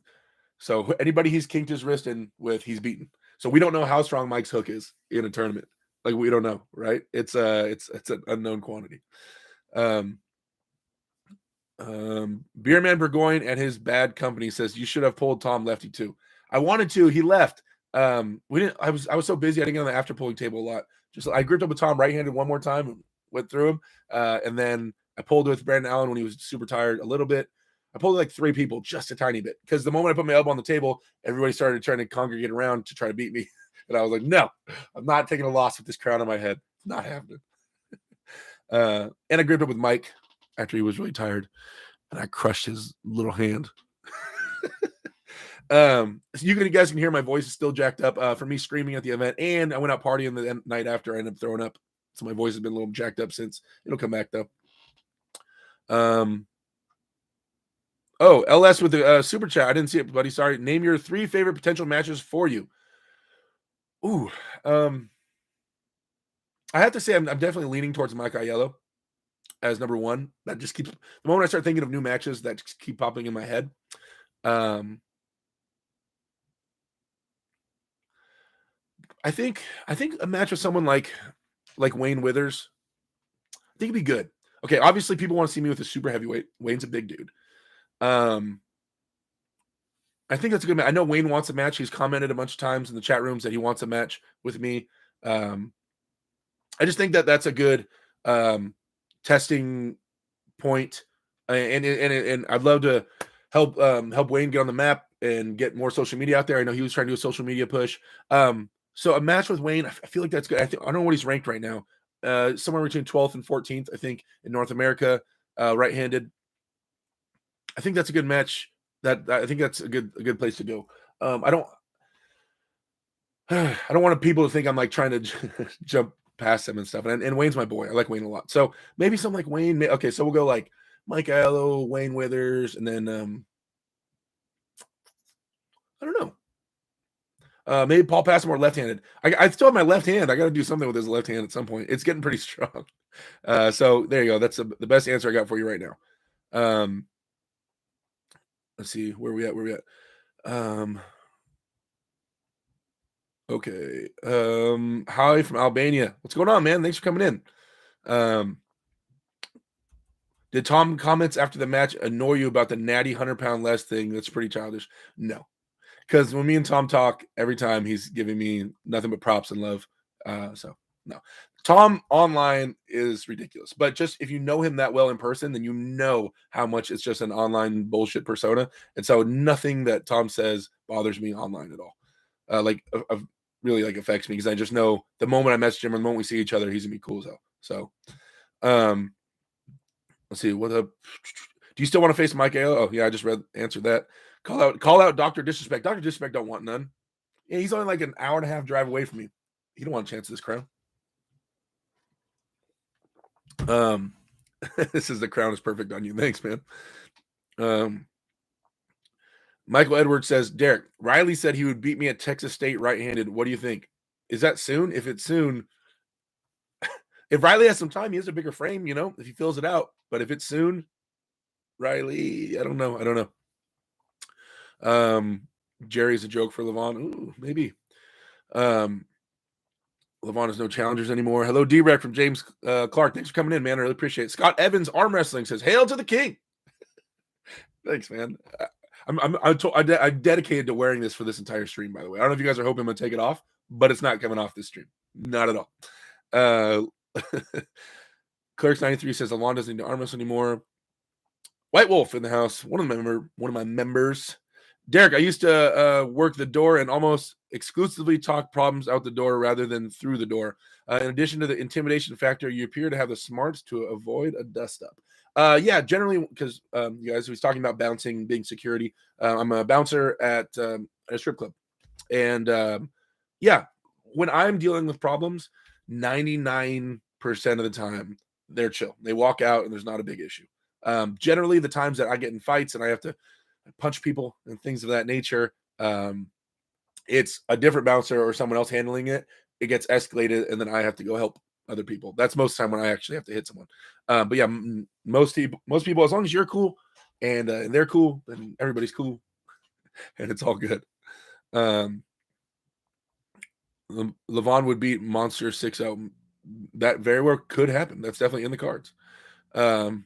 So anybody he's kinked his wrist in with, he's beaten. So we don't know how strong Mike's hook is in a tournament. Like, we don't know, right? It's an unknown quantity. Beerman Burgoyne and his bad company says you should have pulled Tom Lefty too. I wanted to. He left. We didn't. I was so busy. I didn't get on the after pulling table a lot. I gripped up with Tom right-handed one more time and went through him, and then I pulled with Brandon Allen when he was super tired a little bit. I pulled like 3 people, just a tiny bit, because the moment I put my elbow on the table, everybody started trying to congregate around to try to beat me, and I was like, no, I'm not taking a loss with this crown on my head. It's not happening. And I gripped up with Mike after he was really tired, and I crushed his little hand. So you guys can hear my voice is still jacked up from me screaming at the event, and I went out partying the night after. I ended up throwing up, so my voice has been a little jacked up since. It'll come back though. LS with the super chat. I didn't see it, buddy. Sorry. Name your 3 favorite potential matches for you. Ooh, I have to say I'm definitely leaning towards Mike Aiello as number 1. That just keeps, the moment I start thinking of new matches, that just keep popping in my head. I think a match with someone like Wayne Withers, I think it'd be good. Okay, obviously people want to see me with a super heavyweight. Wayne's a big dude. I think that's a good match. I know Wayne wants a match. He's commented a bunch of times in the chat rooms that he wants a match with me. I just think that that's a good testing point, and I'd love to help Wayne get on the map and get more social media out there. I know he was trying to do a social media push. So a match with Wayne, I feel like that's good. I don't know what he's ranked right now. Somewhere between 12th and 14th, I think, in North America, right-handed. I think that's a good match. I think that's a good place to go. I don't want people to think I'm like trying to jump past him and stuff. And Wayne's my boy. I like Wayne a lot. So maybe something like Wayne. Okay, so we'll go like Mike Aiello, Wayne Withers, and then I don't know. Maybe Paul Passmore left-handed. I still have my left hand. I got to do something with his left hand at some point. It's getting pretty strong. So there you go. That's the best answer I got for you right now. Let's see where we at. Okay. Howie from Albania. What's going on, man? Thanks for coming in. Did Tom comments after the match annoy you about the natty 100-pound less thing? That's pretty childish. No. Because when me and Tom talk, every time he's giving me nothing but props and love. So no. Tom online is ridiculous. But just if you know him that well in person, then you know how much it's just an online bullshit persona. And so nothing that Tom says bothers me online at all. Really like affects me, because I just know the moment I message him or the moment we see each other, he's gonna be cool as hell. So let's see what up. Do you still want to face Mike Aiello? Oh yeah, I just answered that. Call out Dr. Disrespect. Dr. Disrespect don't want none. Yeah, he's only like an hour and a half drive away from me. He don't want a chance of this crown. This is the crown is perfect on you. Thanks, man. Michael Edwards says, Derek, Riley said he would beat me at Texas State right-handed. What do you think? Is that soon? If it's soon, if Riley has some time, he has a bigger frame, if he fills it out. But if it's soon, Riley, I don't know. Jerry's a joke for Levon. Ooh, maybe. Levon has no challengers anymore. Hello, D-Rec from James Clark. Thanks for coming in, man. I really appreciate it. Scott Evans Arm Wrestling says, hail to the king. Thanks, man. I'm dedicated to wearing this for this entire stream, by the way. I don't know if you guys are hoping I'm going to take it off, but it's not coming off this stream. Not at all. Clerks93 says, Alon doesn't need to arm wrestle anymore. White Wolf in the house. One of my members. Derek, I used to work the door and almost exclusively talk problems out the door rather than through the door. In addition to the intimidation factor, you appear to have the smarts to avoid a dust up. Yeah, generally, because you guys was talking about bouncing, being security. I'm a bouncer at a strip club, and yeah, when I'm dealing with problems, 99% of the time they're chill. They walk out and there's not a big issue. Generally, the times that I get in fights and I have to punch people and things of that nature, it's a different bouncer or someone else handling it. It gets escalated, and then I have to go help other people. That's most of the time when I actually have to hit someone. But yeah, most people, as long as you're cool and they're cool, then everybody's cool, and it's all good. Levon would beat Monster 6 out. That very well could happen. That's definitely in the cards. Levon's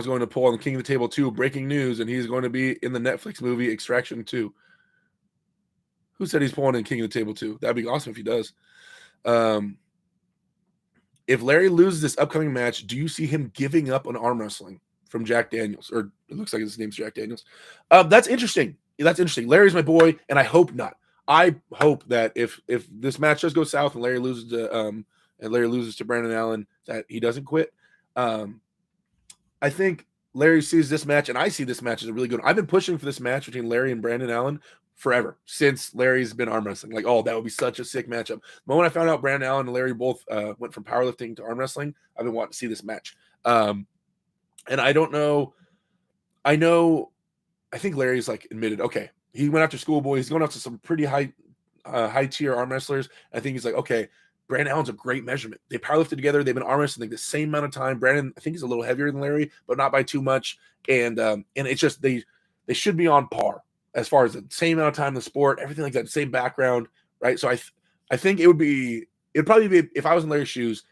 going to pull on the King of the Table 2, breaking news, and he's going to be in the Netflix movie Extraction 2. Who said he's pulling in King of the Table 2? That'd be awesome if he does. If Larry loses this upcoming match, do you see him giving up on arm wrestling from Jack Daniels? Or it looks like his name's Jack Daniels. That's interesting. That's interesting. Larry's my boy, and I hope not. I hope that if this match does go south and Larry loses to Brandon Allen, that he doesn't quit. I think Larry sees this match, and I see this match as a really good one. I've been pushing for this match between Larry and Brandon Allen forever, since Larry's been arm wrestling. Like, oh, that would be such a sick matchup. The moment I found out Brandon Allen and Larry both went from powerlifting to arm wrestling, I've been wanting to see this match. And I don't know. I think Larry's like admitted, okay, he went after Schoolboy. He's going after some pretty high tier arm wrestlers. I think he's like, okay, Brandon Allen's a great measurement. They powerlifted together. They've been arm wrestling the same amount of time. Brandon, I think he's a little heavier than Larry, but not by too much. And it's just they should be on par as far as the same amount of time in the sport, everything like that, same background, right? So I think it'd probably be, if I was in Larry's shoes,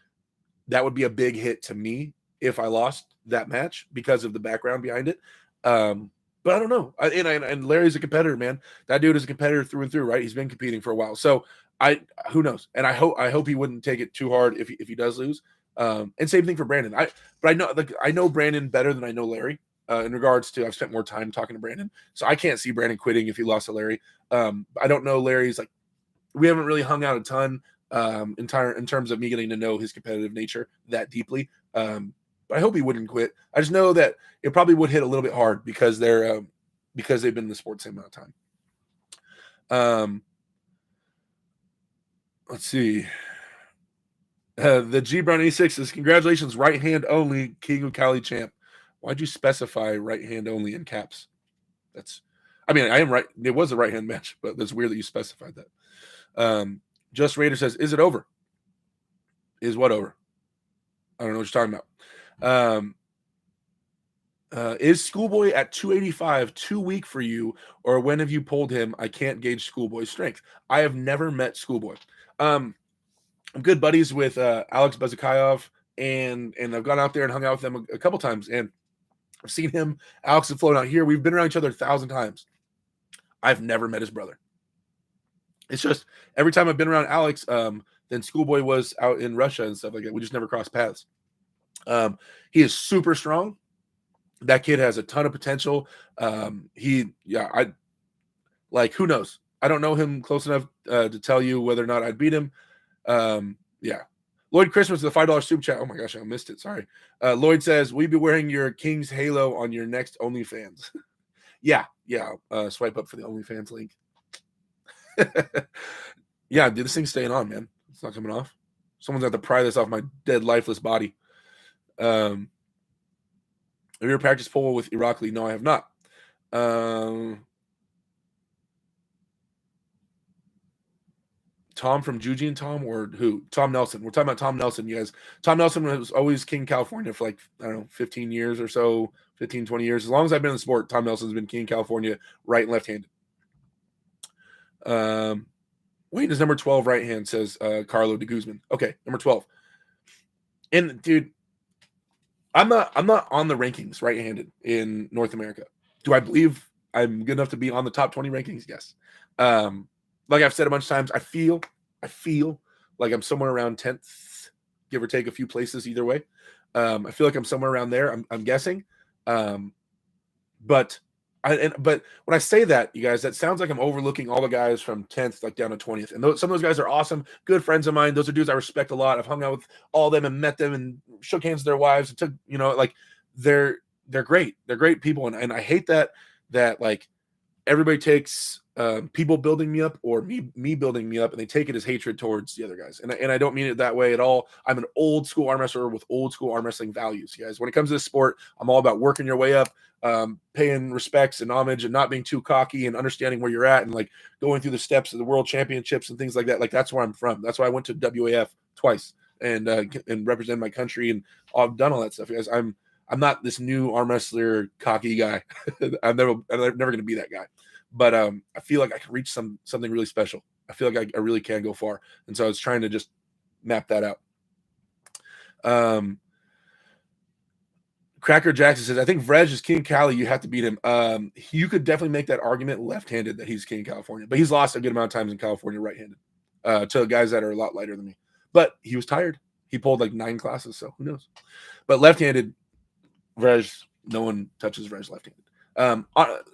that would be a big hit to me if I lost that match because of the background behind it. But I don't know. And Larry's a competitor, man. That dude is a competitor through and through, right? He's been competing for a while. So who knows? And I hope he wouldn't take it too hard if he does lose. And same thing for Brandon. But I know Brandon better than I know Larry. In regards to, I've spent more time talking to Brandon, so I can't see Brandon quitting if he lost to Larry. I don't know Larry's, like, we haven't really hung out a ton in terms of me getting to know his competitive nature that deeply. But I hope he wouldn't quit. I just know that it probably would hit a little bit hard because because they've been in the sport the same amount of time. Let's see. The G Brown 86 says, congratulations, right hand only, King of Cali champ. Why'd you specify right hand only in caps? I am right. It was a right hand match, but that's weird that you specified that. Just Raider says, is it over? Is what over? I don't know what you're talking about. Is Schoolboy at 285 too weak for you, or when have you pulled him? I can't gauge Schoolboy's strength. I have never met Schoolboy. I'm good buddies with Alex Bezakayov, and I've gone out there and hung out with them a couple times, and I've seen him. Alex has flown out here. We've been around each other 1,000 times. I've never met his brother. It's just every time I've been around Alex, then Schoolboy was out in Russia and stuff like that. We just never crossed paths. He is super strong. That kid has a ton of potential. Who knows? I don't know him close enough to tell you whether or not I'd beat him. Lloyd Christmas with a $5 super chat. Oh my gosh, I missed it. Sorry. Lloyd says, will you be wearing your King's halo on your next OnlyFans? Yeah. Swipe up for the OnlyFans link. Yeah, dude, this thing's staying on, man. It's not coming off. Someone's got to pry this off my dead, lifeless body. Have you ever practiced pole with Irakli? No, I have not. Tom from Juji and Tom, or who? Tom Nelson. We're talking about Tom Nelson, you guys. Tom Nelson was always King California for 15 years or so, 15, 20 years. As long as I've been in the sport, Tom Nelson's been King California, right and left-handed. Wait, is number 12 right hand, says Carlo de Guzman. Okay, number 12. And dude, I'm not on the rankings right-handed in North America. Do I believe I'm good enough to be on the top 20 rankings? Yes. Like I've said a bunch of times, I feel like I'm somewhere around 10th, give or take a few places either way. I feel like I'm somewhere around there. I'm guessing. But But when I say that, you guys, that sounds like I'm overlooking all the guys from 10th like down to 20th. And some of those guys are awesome, good friends of mine. Those are dudes I respect a lot. I've hung out with all of them and met them and shook hands with their wives and took, like they're great. They're great people. And I hate that like everybody takes people building me up or me building me up, and they take it as hatred towards the other guys. And I don't mean it that way at all. I'm an old school arm wrestler with old school arm wrestling values, you guys. When it comes to this sport, I'm all about working your way up, paying respects and homage, and not being too cocky, and understanding where you're at, and like going through the steps of the world championships and things like that. Like that's where I'm from. That's why I went to WAF twice and represent my country, and I've done all that stuff, you guys. I'm not this new arm wrestler cocky guy. I'm never going to be that guy. But I feel like I can reach something really special. I feel like I really can go far. And so I was trying to just map that out. Cracker Jackson says, I think Vrej is King Cali. You have to beat him. You could definitely make that argument left-handed that he's King California. But he's lost a good amount of times in California right-handed to guys that are a lot lighter than me. But he was tired. He pulled like 9 classes, so who knows? But left-handed, Vrej, no one touches Vrej left-handed.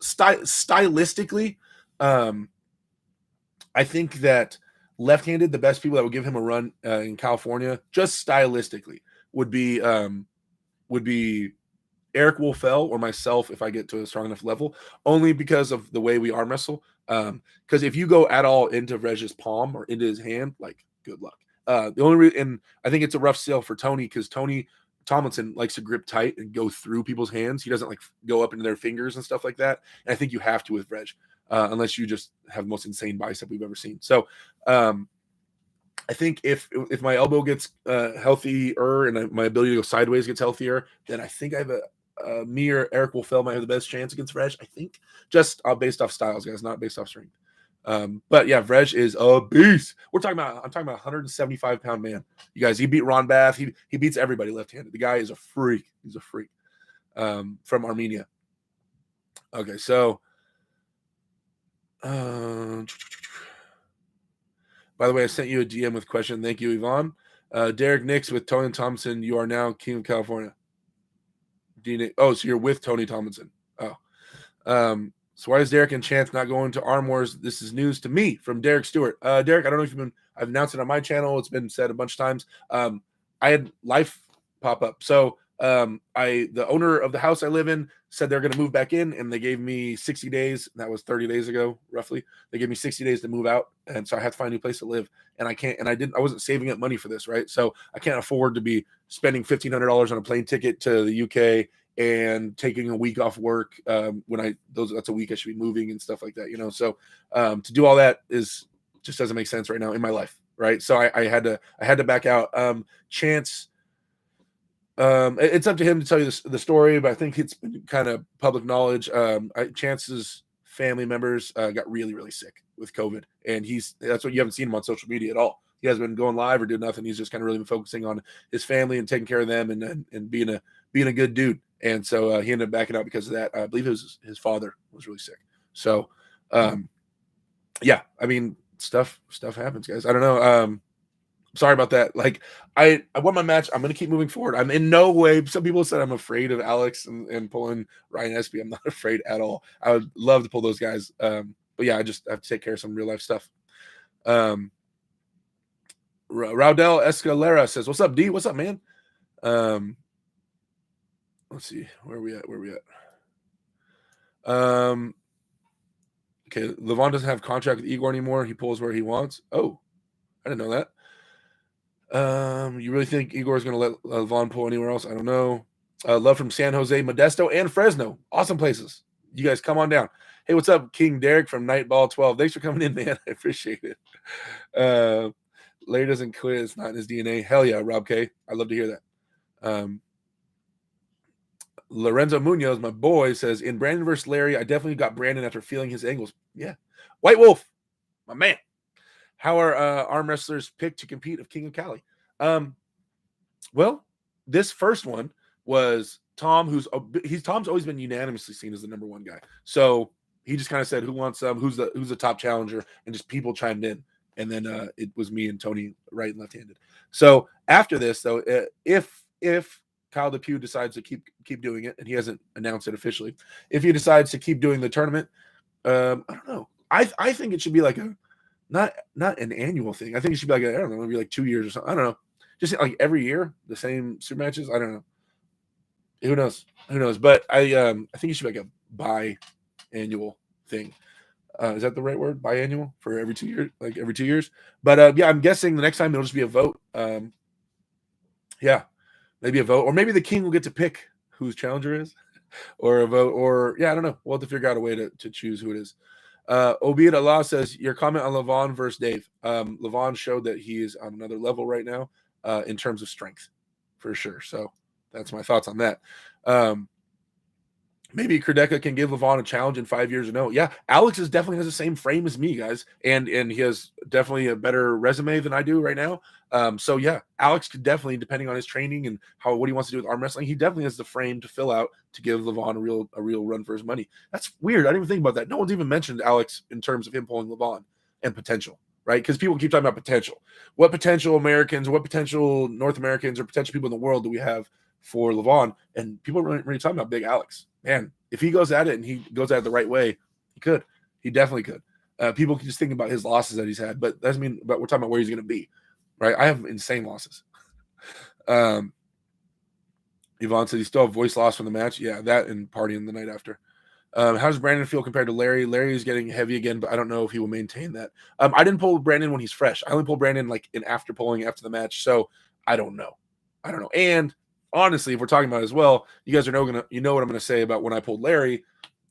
Stylistically, I think that left-handed, the best people that would give him a run in California, just stylistically, would be Eric Wolfell or myself if I get to a strong enough level, only because of the way we arm wrestle. Because if you go at all into Vej's palm or into his hand, like good luck. The only reason, and I think it's a rough sale for Tony, because Tony Tomlinson likes to grip tight and go through people's hands. He doesn't like go up into their fingers and stuff like that. And I think you have to with Vrej, unless you just have the most insane bicep we've ever seen. So I think if my elbow gets healthier and my ability to go sideways gets healthier, then I think I have me or Eric Wolfell might have the best chance against Vrej. I think just based off styles, guys, not based off strength. But yeah, Vrej is a beast. I'm talking about a 175-pound man. You guys, he beat Ron Bath. He beats everybody left-handed. The guy is a freak. He's a freak. From Armenia. Okay, so by the way, I sent you a DM with a question. Thank you, Yvonne. Derek Nix with Tony Thompson. You are now King of California. So you're with Tony Tomlinson. Oh. So why is Derek and Chance not going to Arm Wars? This is news to me from Derek Stewart. Derek, I don't know if I've announced it on my channel. It's been said a bunch of times. I had life pop up. So the owner of the house I live in said they're going to move back in, and they gave me 60 days. That was 30 days ago, roughly. They gave me 60 days to move out. And so I have to find a new place to live. And I wasn't saving up money for this, right? So I can't afford to be spending $1,500 on a plane ticket to the UK and taking a week off work that's a week I should be moving and stuff like that, So to do all that just doesn't make sense right now in my life, right? So I had to back out. Chance, it's up to him to tell you the story, but I think it's been kind of public knowledge. Chance's family members got really, really sick with COVID, and that's what you haven't seen him on social media at all. He hasn't been going live or doing nothing. He's just kind of really been focusing on his family and taking care of them and being a good dude. And so he ended up backing out because of that. I believe his father was really sick. So, yeah, I mean, stuff happens, guys. I don't know. Sorry about that. Like, I won my match. I'm going to keep moving forward. I'm in no way. Some people said I'm afraid of Alex and pulling Ryan Espy. I'm not afraid at all. I would love to pull those guys. But yeah, I just have to take care of some real life stuff. Raudel Escalera says, "What's up, D? What's up, man?" Let's see, where are we at? Okay, Levon doesn't have a contract with Igor anymore. He pulls where he wants. Oh, I didn't know that. You really think Igor is going to let Levon pull anywhere else? I don't know. Love from San Jose, Modesto, and Fresno. Awesome places. You guys come on down. Hey, what's up, King Derek from Nightball 12? Thanks for coming in, man. I appreciate it. Larry doesn't quit. It's not in his DNA. Hell yeah, Rob K. I'd love to hear that. Lorenzo Munoz, my boy, says, in Brandon versus Larry, I definitely got Brandon after feeling his angles. Yeah. White Wolf, my man. How are arm wrestlers picked to compete of King of Cali? Well, this first one was Tom, Tom's always been unanimously seen as the number one guy. So he just kind of said, who wants who's the top challenger, and just people chimed in. And then it was me and Tony, right and left-handed. So after this, though, if Kyle DePew decides to keep doing it, and he hasn't announced it officially, if he decides to keep doing the tournament, I don't know. I think it should be like a not an annual thing. I think it should be like I don't know, maybe like 2 years or something. I don't know. Just like every year, the same super matches. I don't know. Who knows? Who knows? But I think it should be like a biannual thing. Is that the right word? Biannual for every 2 years, like every 2 years. But yeah, I'm guessing the next time it'll just be a vote. Yeah, maybe a vote, or maybe the king will get to pick whose challenger is, or a vote, or yeah, I don't know. We'll have to figure out a way to choose who it is. Obid Allah says your comment on Levon versus Dave. Levon showed that he is on another level right now in terms of strength, for sure. So that's my thoughts on that. Maybe Kerdeka can give Levon a challenge in 5 years or no. Yeah, Alex definitely has the same frame as me, guys, and he has definitely a better resume than I do right now. So yeah, Alex could definitely, depending on his training and what he wants to do with arm wrestling, he definitely has the frame to fill out to give Levon a real run for his money. That's weird. I didn't even think about that. No one's even mentioned Alex in terms of him pulling Levon and potential, right? Because people keep talking about potential. What potential Americans, what potential North Americans, or potential people in the world do we have for Levon? And people are really talking about Big Alex. Man, if he goes at it and he goes at it the right way, he could. He definitely could. People can just think about his losses that he's had, but that doesn't mean. But we're talking about where he's going to be, right? I have insane losses. Yvonne said he still have voice loss from the match. Yeah, that and partying the night after. How does Brandon feel compared to Larry? Larry is getting heavy again, but I don't know if he will maintain that. I didn't pull Brandon when he's fresh. I only pulled Brandon like in after pulling after the match, so I don't know. And honestly, if we're talking about it as well, you guys are you know what I'm gonna say about when I pulled Larry.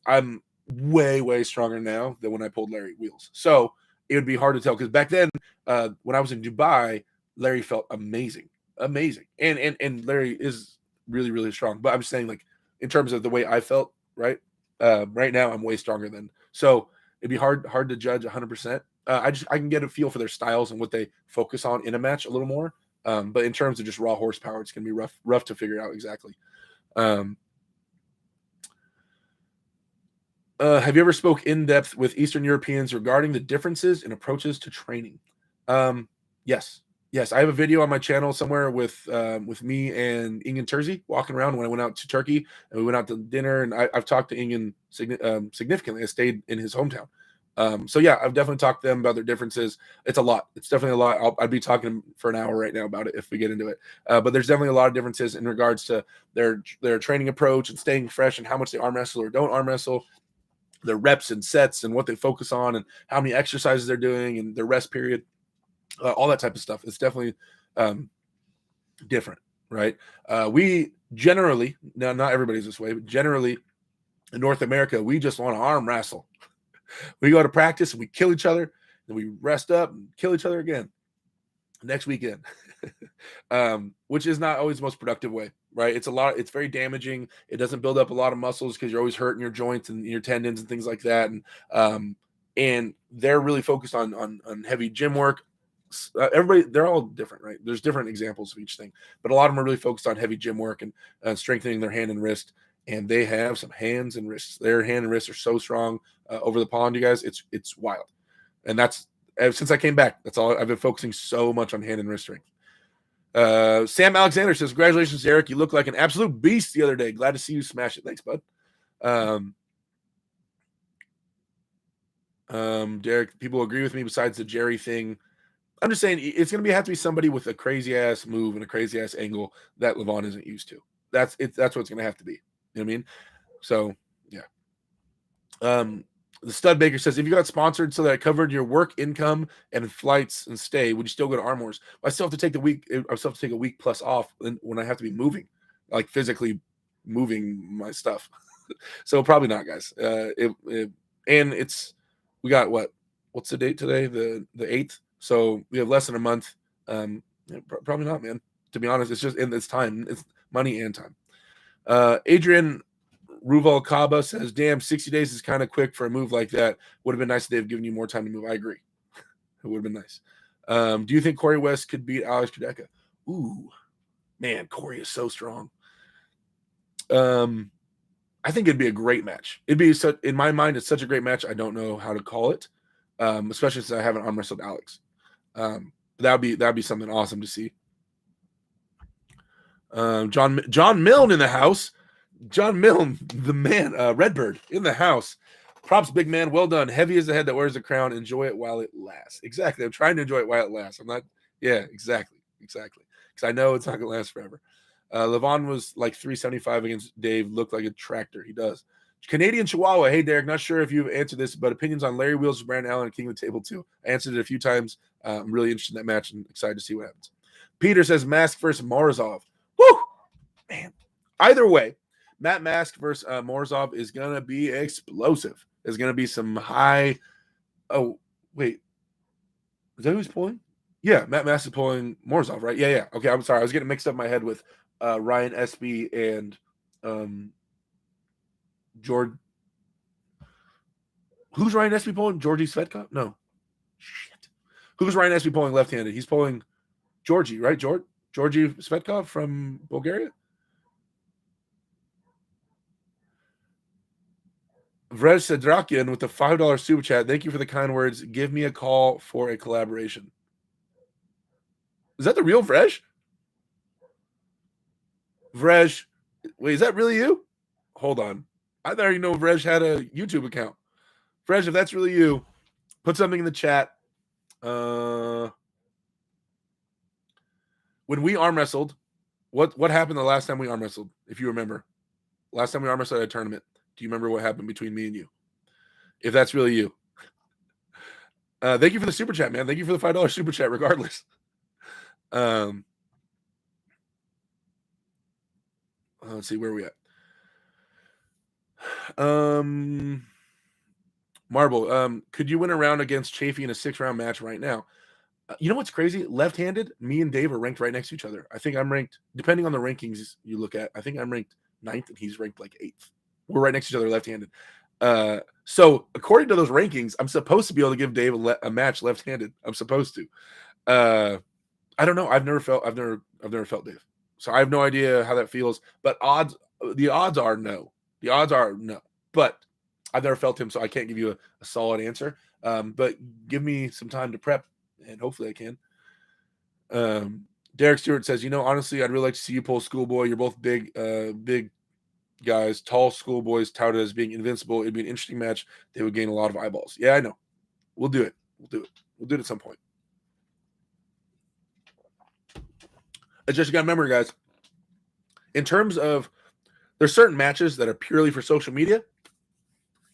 I'm way stronger now than when I pulled Larry Wheels. So it would be hard to tell because back then, when I was in Dubai, Larry felt amazing, and Larry is really strong. But I'm saying like in terms of the way I felt, right? Right now I'm way stronger than. So it'd be hard to judge 100%. I can get a feel for their styles and what they focus on in a match a little more. But in terms of just raw horsepower, it's going to be rough to figure out exactly. Have you ever spoke in depth with Eastern Europeans regarding the differences in approaches to training? Yes. I have a video on my channel somewhere with me and Ingen Terzi walking around when I went out to Turkey and we went out to dinner, and I've talked to Ingen significantly. I stayed in his hometown. So yeah, I've definitely talked to them about their differences. It's a lot. It's definitely a lot. I'd be talking for an hour right now about it if we get into it. But there's definitely a lot of differences in regards to their training approach and staying fresh and how much they arm wrestle or don't arm wrestle, their reps and sets and what they focus on and how many exercises they're doing and their rest period, all that type of stuff. It's definitely different, right? We generally, now not everybody's this way, but generally in North America, we just want to arm wrestle. We go to practice and we kill each other, and we rest up and kill each other again next weekend, which is not always the most productive way, right? It's very damaging. It doesn't build up a lot of muscles because you're always hurting your joints and your tendons and things like that. And they're really focused on heavy gym work. They're all different, right? There's different examples of each thing, but a lot of them are really focused on heavy gym work and strengthening their hand and wrist. And they have some hands and wrists. Their hand and wrists are so strong over the pond, you guys. It's wild. And that's since I came back. That's all I've been focusing so much on hand and wrist strength. Sam Alexander says, "Congratulations, Derek. You look like an absolute beast the other day. Glad to see you smash it. Thanks, bud." Derek, people agree with me besides the Jerry thing. I'm just saying it's going to have to be somebody with a crazy ass move and a crazy ass angle that Levon isn't used to. That's what it's going to have to be. You know what I mean? So yeah. The Stud Baker says, if you got sponsored so that it covered your work income and flights and stay, would you still go to Arm Wars? I still have to take a week plus off when I have to be moving, like physically moving my stuff. So probably not, guys. And we got what's the date today? The 8th. So we have less than a month. Probably not, man. To be honest, it's just it's time. It's money and time. Adrian Ruvalcaba says, damn, 60 days is kind of quick for a move like that. Would have been nice if they've given you more time to move. I agree. It would have been nice. Do you think Corey West could beat Alex Kerdeka? Ooh, man, Corey is so strong. I think it'd be a great match. In my mind, it's such a great match. I don't know how to call it, especially since I haven't arm wrestled Alex. That'd be something awesome to see. John Milne in the house. John Milne, the man, Redbird in the house. Props, big man. Well done. Heavy is the head that wears the crown. Enjoy it while it lasts. Exactly. I'm trying to enjoy it while it lasts. I'm not. Yeah, exactly. Because I know it's not gonna last forever. Levon was like 375 against Dave. Looked like a tractor. He does. Canadian Chihuahua. Hey, Derek. Not sure if you've answered this, but opinions on Larry Wheels, Brandon Allen, and King of the Table too. I answered it a few times. I'm really interested in that match and excited to see what happens. Peter says Mask versus Morozov. Woo, man. Either way, Matt Mask versus Morozov is gonna be explosive. There's gonna be some high. Oh wait, is that who's pulling? Yeah, Matt Mask is pulling Morozov, right? Yeah. Okay, I'm sorry. I was getting mixed up in my head with Ryan Espy and George. Who's Ryan Espy pulling? Georgie Svetkov? No. Shit. Who's Ryan Espy pulling left-handed? He's pulling Georgie, right? Georgie Svetkov from Bulgaria? Vrej Sedrakian with the $5 super chat. Thank you for the kind words. Give me a call for a collaboration. Is that the real Vrej? Vrej, wait, is that really you? Hold on. I already know Vrej had a YouTube account. Vrej, if that's really you, put something in the chat. When we arm wrestled, what happened the last time we arm wrestled? If you remember, last time we arm wrestled at a tournament. Do you remember what happened between me and you? If that's really you. Thank you for the super chat, man. Thank you for the $5 super chat, regardless. Let's see, where are we at? Marble, could you win a round against Chafee in a 6-round match right now? You know what's crazy? Left-handed, me and Dave are ranked right next to each other. I think I'm ranked, depending on the rankings you look at, I think I'm ranked 9th and he's ranked like 8th. We're right next to each other left-handed. So according to those rankings, I'm supposed to be able to give Dave a match left-handed. I'm supposed to. I don't know. I've never felt Dave, so I have no idea how that feels. But the odds are no. The odds are no. But I've never felt him, so I can't give you a solid answer. But give me some time to prep, and hopefully I can. Derek Stewart says, honestly, I'd really like to see you pull Schoolboy. You're both big guys, tall schoolboys touted as being invincible. It'd be an interesting match. They would gain a lot of eyeballs. Yeah, I know. We'll do it. We'll do it at some point. It's just, you got to remember, guys, in terms of, there's certain matches that are purely for social media,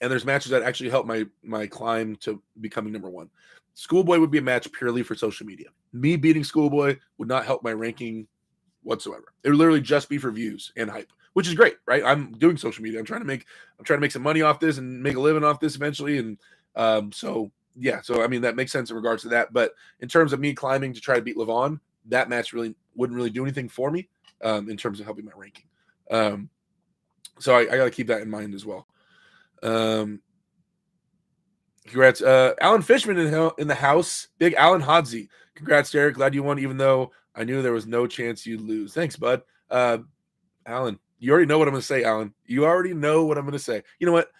and there's matches that actually help my climb to becoming number one. Schoolboy would be a match purely for social media. Me beating Schoolboy would not help my ranking whatsoever. It would literally just be for views and hype, which is great, right? I'm doing social media. I'm trying to make some money off this and make a living off this eventually. And so I mean, that makes sense in regards to that. But in terms of me climbing to try to beat Levon, that match really wouldn't really do anything for me in terms of helping my ranking. So I got to keep that in mind as well. Congrats, Alan Fishman in the house. Big Alan Hodsey. Congrats, Derek. Glad you won, even though I knew there was no chance you'd lose. Thanks, bud. Alan, you already know what I'm going to say, Alan. You already know what I'm going to say. You know what,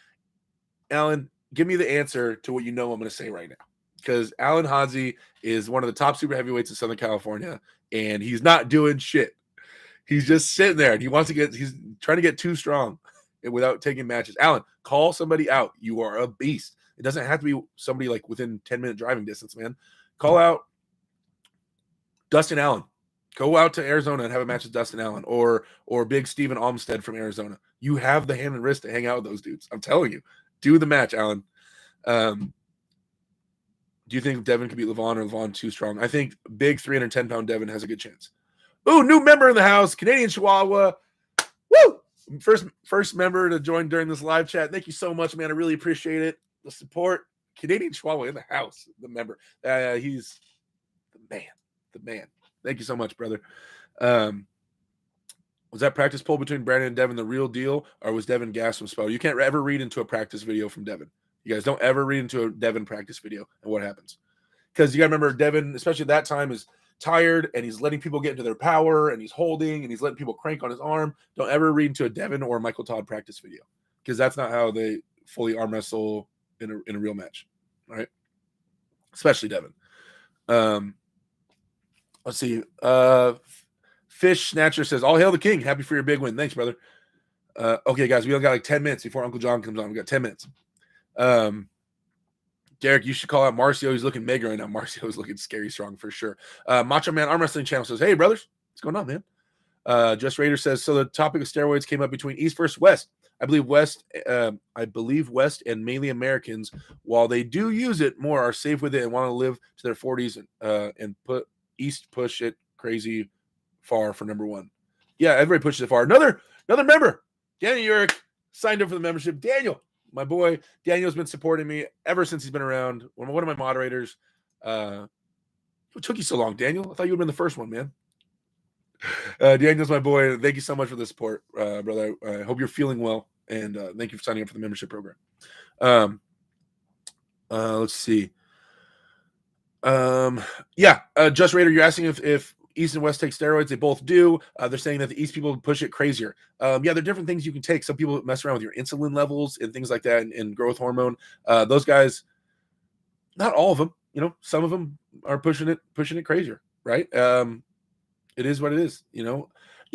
Alan? Give me the answer to what you know I'm going to say right now. Because Alan Hodsey is one of the top super heavyweights in Southern California, and he's not doing shit. He's just sitting there, and he's trying to get too strong without taking matches. Alan, call somebody out. You are a beast. It doesn't have to be somebody like within 10-minute driving distance, man. Call out Dustin Allen. Go out to Arizona and have a match with Dustin Allen or Big Steven Olmstead from Arizona. You have the hand and wrist to hang out with those dudes. I'm telling you. Do the match, Alan. Do you think Devin could beat Levon, or Levon too strong? I think big 310-pound Devin has a good chance. Ooh, new member in the house, Canadian Chihuahua. Woo! First member to join during this live chat. Thank you so much, man. I really appreciate it. The support. Canadian Chihuahua in the house, the member. He's the man. Thank you so much, brother. Was that practice poll between Brandon and Devin the real deal, or was Devin gassed from Spell? You can't ever read into a practice video from Devin. You guys don't ever read into a Devin practice video and what happens. Because you got to remember, Devin, especially at that time, is tired, and he's letting people get into their power, and he's holding, and he's letting people crank on his arm. Don't ever read into a Devin or Michael Todd practice video, because that's not how they fully arm wrestle in a real match, right? Especially Devin. Let's see. Fish Snatcher says, all hail the king. Happy for your big win. Thanks, brother. Okay, guys, we only got like 10 minutes before Uncle John comes on. We got 10 minutes. Derek, you should call out Marcio. He's looking mega right now. Marcio is looking scary strong for sure. Macho Man Arm Wrestling Channel says, hey, brothers, what's going on, man? Just Raider says, so the topic of steroids came up between East versus West. I believe West and mainly Americans, while they do use it more, are safe with it and want to live to their 40s and put East push it crazy far for number one. Yeah, everybody pushes it far. Another member, Daniel Urick, signed up for the membership. Daniel, my boy, Daniel's been supporting me ever since he's been around. One of my moderators. What took you so long, Daniel? I thought you would have been the first one, man. Daniel's my boy. Thank you so much for the support, brother. I hope you're feeling well, and thank you for signing up for the membership program. Let's see. Just Raider, you're asking if East and West take steroids. They both do. They're saying that the East people push it crazier. There are different things you can take. Some people mess around with your insulin levels and things like that, and growth hormone. Those guys, not all of them. Some of them are pushing it crazier, right? It is what it is. You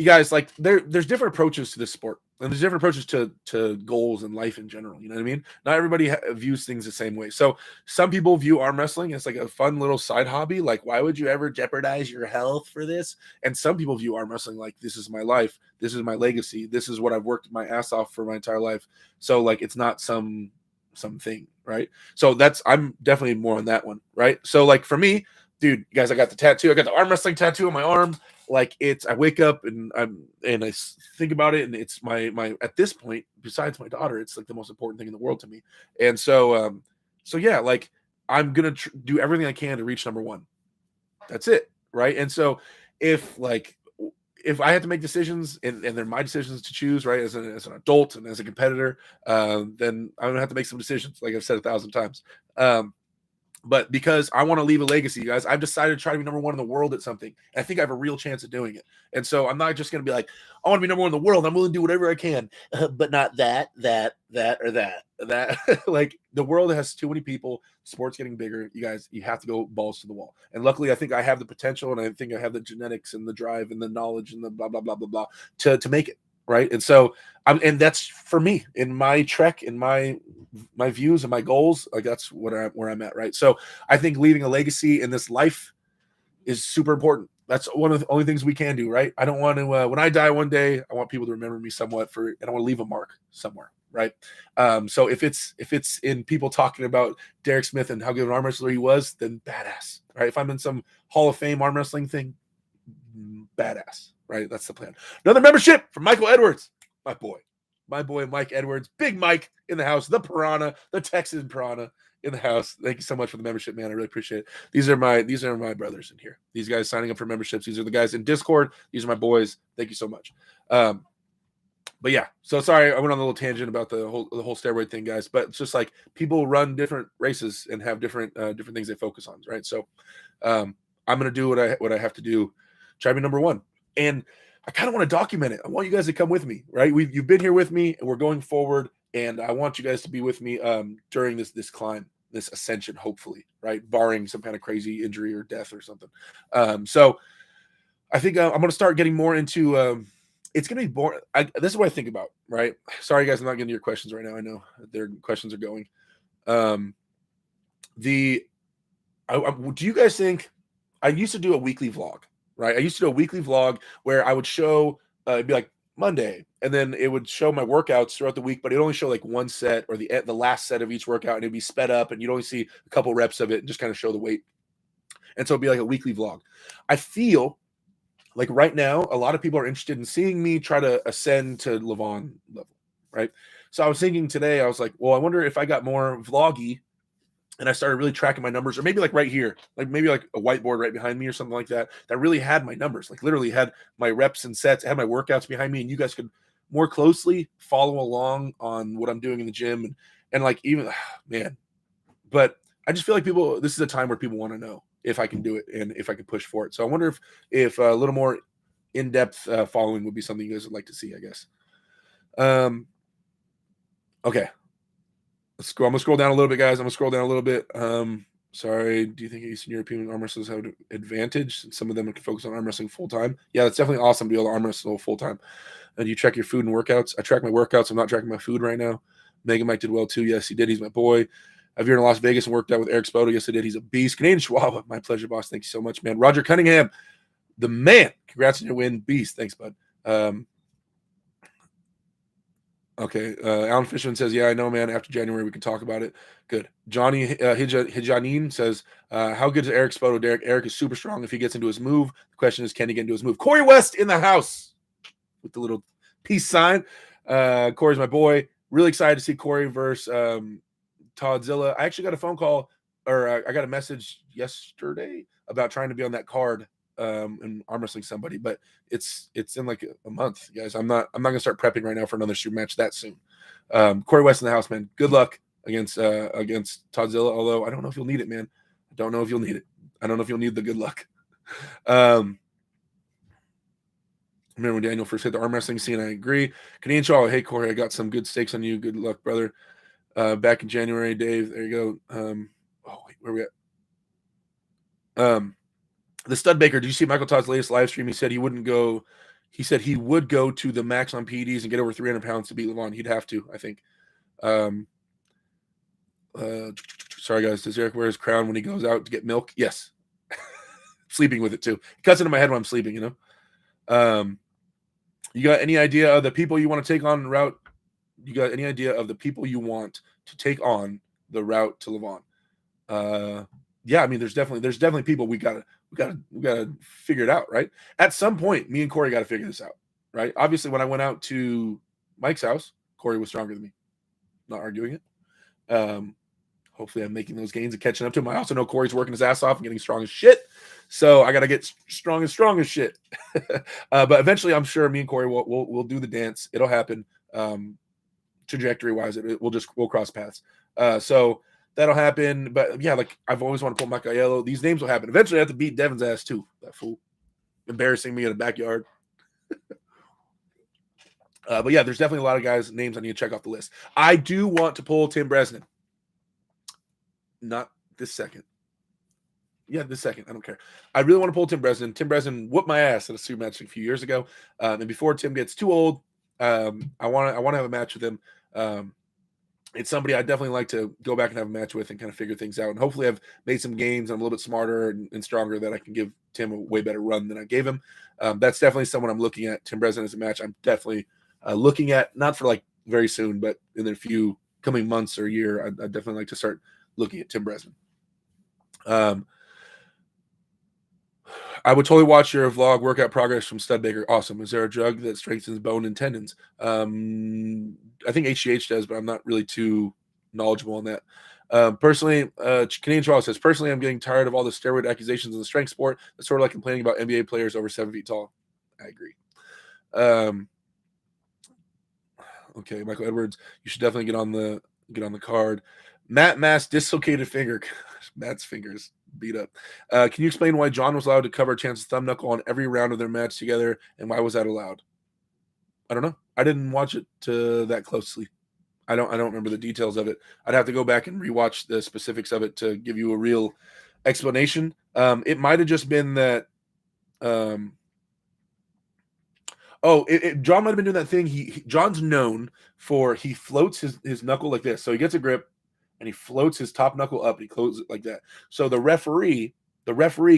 guys, like there's different approaches to this sport, and there's different approaches to goals and life in general. You know what I mean? Not everybody views things the same way. So some people view arm wrestling as like a fun little side hobby. Like, why would you ever jeopardize your health for this? And some people view arm wrestling like, this is my life. This is my legacy. This is what I've worked my ass off for my entire life. So like, it's not something, right? So I'm definitely more on that one, right? So like for me, dude, guys, I got the tattoo. I got the arm wrestling tattoo on my arm. Like I wake up and I think about it, and it's my at this point, besides my daughter, it's like the most important thing in the world to me. And so yeah, like I'm gonna do everything I can to reach number one. That's it, right? And so if I had to make decisions and they're my decisions to choose, right, as an adult and as a competitor, then I'm gonna have to make some decisions, like I've said 1,000 times. But because I want to leave a legacy, guys, I've decided to try to be number one in the world at something. And I think I have a real chance of doing it. And so I'm not just going to be like, I want to be number one in the world. I'm willing to do whatever I can, but not that, or that. Like, the world has too many people. Sport's getting bigger. You guys, you have to go balls to the wall. And luckily, I think I have the potential, and I think I have the genetics and the drive and the knowledge and the blah, blah, blah, blah, blah to make it. Right. And so and that's for me in my trek, in my views and my goals. Like, that's where I'm at. Right. So I think leaving a legacy in this life is super important. That's one of the only things we can do. Right. I don't want to, when I die one day, I want people to remember me somewhat and I want to leave a mark somewhere. Right. So if it's in people talking about Derek Smith and how good an arm wrestler he was, then badass. Right. If I'm in some Hall of Fame arm wrestling thing, badass. Right, that's the plan. Another membership from Michael Edwards, my boy Mike Edwards, Big Mike in the house, the Piranha, the Texan Piranha in the house. Thank you so much for the membership, man. I really appreciate it. These are my brothers in here. These guys signing up for memberships. These are the guys in Discord. These are my boys. Thank you so much. But yeah, so sorry I went on a little tangent about the whole steroid thing, guys. But it's just like people run different races and have different things they focus on, right? So I'm gonna do what I have to do. Try to be number one. And I kind of want to document it. I want you guys to come with me, right? You've been here with me, and we're going forward. And I want you guys to be with me during this climb, this ascension, hopefully, right? Barring some kind of crazy injury or death or something. So I think I'm going to start getting more into. It's going to be boring. This is what I think about, right? Sorry, guys, I'm not getting to your questions right now. I know their questions are going. Do you guys think? I used to do a weekly vlog. Right. I used to do a weekly vlog where I would show, it'd be like Monday, and then it would show my workouts throughout the week, but it'd only show like one set or the last set of each workout, and it'd be sped up, and you'd only see a couple reps of it and just kind of show the weight. And so it'd be like a weekly vlog. I feel like right now, a lot of people are interested in seeing me try to ascend to Levon level. Right. So I was thinking today, I was like, well, I wonder if I got more vloggy. And I started really tracking my numbers, or maybe like right here, like maybe like a whiteboard right behind me or something like that, that really had my numbers, like literally had my reps and sets, had my workouts behind me, and you guys could more closely follow along on what I'm doing in the gym. And like, even, man, but I just feel like this is a time where people want to know if I can do it and if I can push for it. So I wonder if a little more in-depth following would be something you guys would like to see, I guess. Okay. I'm going to scroll down a little bit, guys. I'm going to scroll down a little bit. Sorry, do you think Eastern European arm wrestlers have an advantage since some of them can focus on arm wrestling full time? Yeah, that's definitely awesome to be able to arm wrestle full time. And you track your food and workouts? I track my workouts. I'm not tracking my food right now. Mega Mike did well too. Yes, he did. He's my boy. I've been in Las Vegas and worked out with Eric Spoto. Yes, I did. He's a beast. Canadian Chihuahua. My pleasure, boss. Thank you so much, man. Roger Cunningham, the man. Congrats on your win. Beast. Thanks, bud. Okay. Alan Fishman says, yeah, I know, man. After January, we can talk about it. Good. Johnny Hijanin says, how good is Eric Spoto, Derek? Eric is super strong if he gets into his move. The question is, can he get into his move? Corey West in the house with the little peace sign. Corey's my boy. Really excited to see Corey versus Toddzilla. I actually got a phone call, or I got a message yesterday about trying to be on that card and arm wrestling somebody, but it's in like a month, guys. I'm not gonna start prepping right now for another super match that soon. Corey West in the house, man. Good luck against Toddzilla, although I don't know if you'll need it, man. I don't know if you'll need it. I don't know if you'll need the good luck. Remember when Daniel first hit the arm wrestling scene? I agree. Canadian Shaw, hey Corey, I got some good stakes on you. Good luck, brother. Back in January, Dave. There you go. Wait, where we at? The Stud Baker. Did you see Michael Todd's latest live stream? He said he wouldn't go. He said he would go to the max on PEDs and get over 300 pounds to beat Levon. He'd have to, I think. Sorry guys. Does Eric wear his crown when he goes out to get milk? Yes. Sleeping with it too. It cuts into my head when I'm sleeping. You know. You got any idea of the people you want to take on route? You got any idea of the people you want to take on the route to Levon? Yeah, I mean, there's definitely people we gotta figure it out, right? At some point, me and Corey got to figure this out, right? Obviously, when I went out to Mike's house, Corey was stronger than me. Not arguing it. Hopefully, I'm making those gains and catching up to him. I also know Corey's working his ass off and getting strong as shit. So I got to get strong as shit. But eventually, I'm sure me and Corey will do the dance. It'll happen. Trajectory wise, we'll cross paths. So that'll happen. But yeah, like I've always wanted to pull Mike Aiello. These names will happen. Eventually, I have to beat Devin's ass too. That fool, embarrassing me in the backyard. But yeah, there's definitely a lot of guys' names I need to check off the list. I do want to pull Tim Bresnan. Not this second. Yeah, this second. I don't care. I really want to pull Tim Bresnan. Tim Bresnan whooped my ass at a super match a few years ago. And before Tim gets too old, I want to have a match with him. It's somebody I definitely like to go back and have a match with and kind of figure things out. And hopefully I've made some gains. I'm a little bit smarter and stronger that I can give Tim a way better run than I gave him. That's definitely someone I'm looking at. Tim Bresnan as a match I'm definitely looking at, not for like very soon, but in a few coming months or year, I'd definitely like to start looking at Tim Bresnan. I would totally watch your vlog workout progress from Stud Baker. Awesome. Is there a drug that strengthens bone and tendons? I think HGH does, but I'm not really too knowledgeable on that. Personally, Canadian Charles says, personally, I'm getting tired of all the steroid accusations in the strength sport. It's sort of like complaining about NBA players over 7 feet tall. I agree. Okay, Michael Edwards, you should definitely get on the card. Matt Mass dislocated finger. Matt's fingers beat up. Can you explain why John was allowed to cover Chance's thumb knuckle on every round of their match together, and why was that allowed? I don't know. I didn't watch it that closely. I don't remember the details of it. I'd have to go back and rewatch the specifics of it to give you a real explanation. It might have just been that. John might have been doing that thing. John's known for he floats his knuckle like this, so he gets a grip and he floats his top knuckle up and he closes it like that. So the referee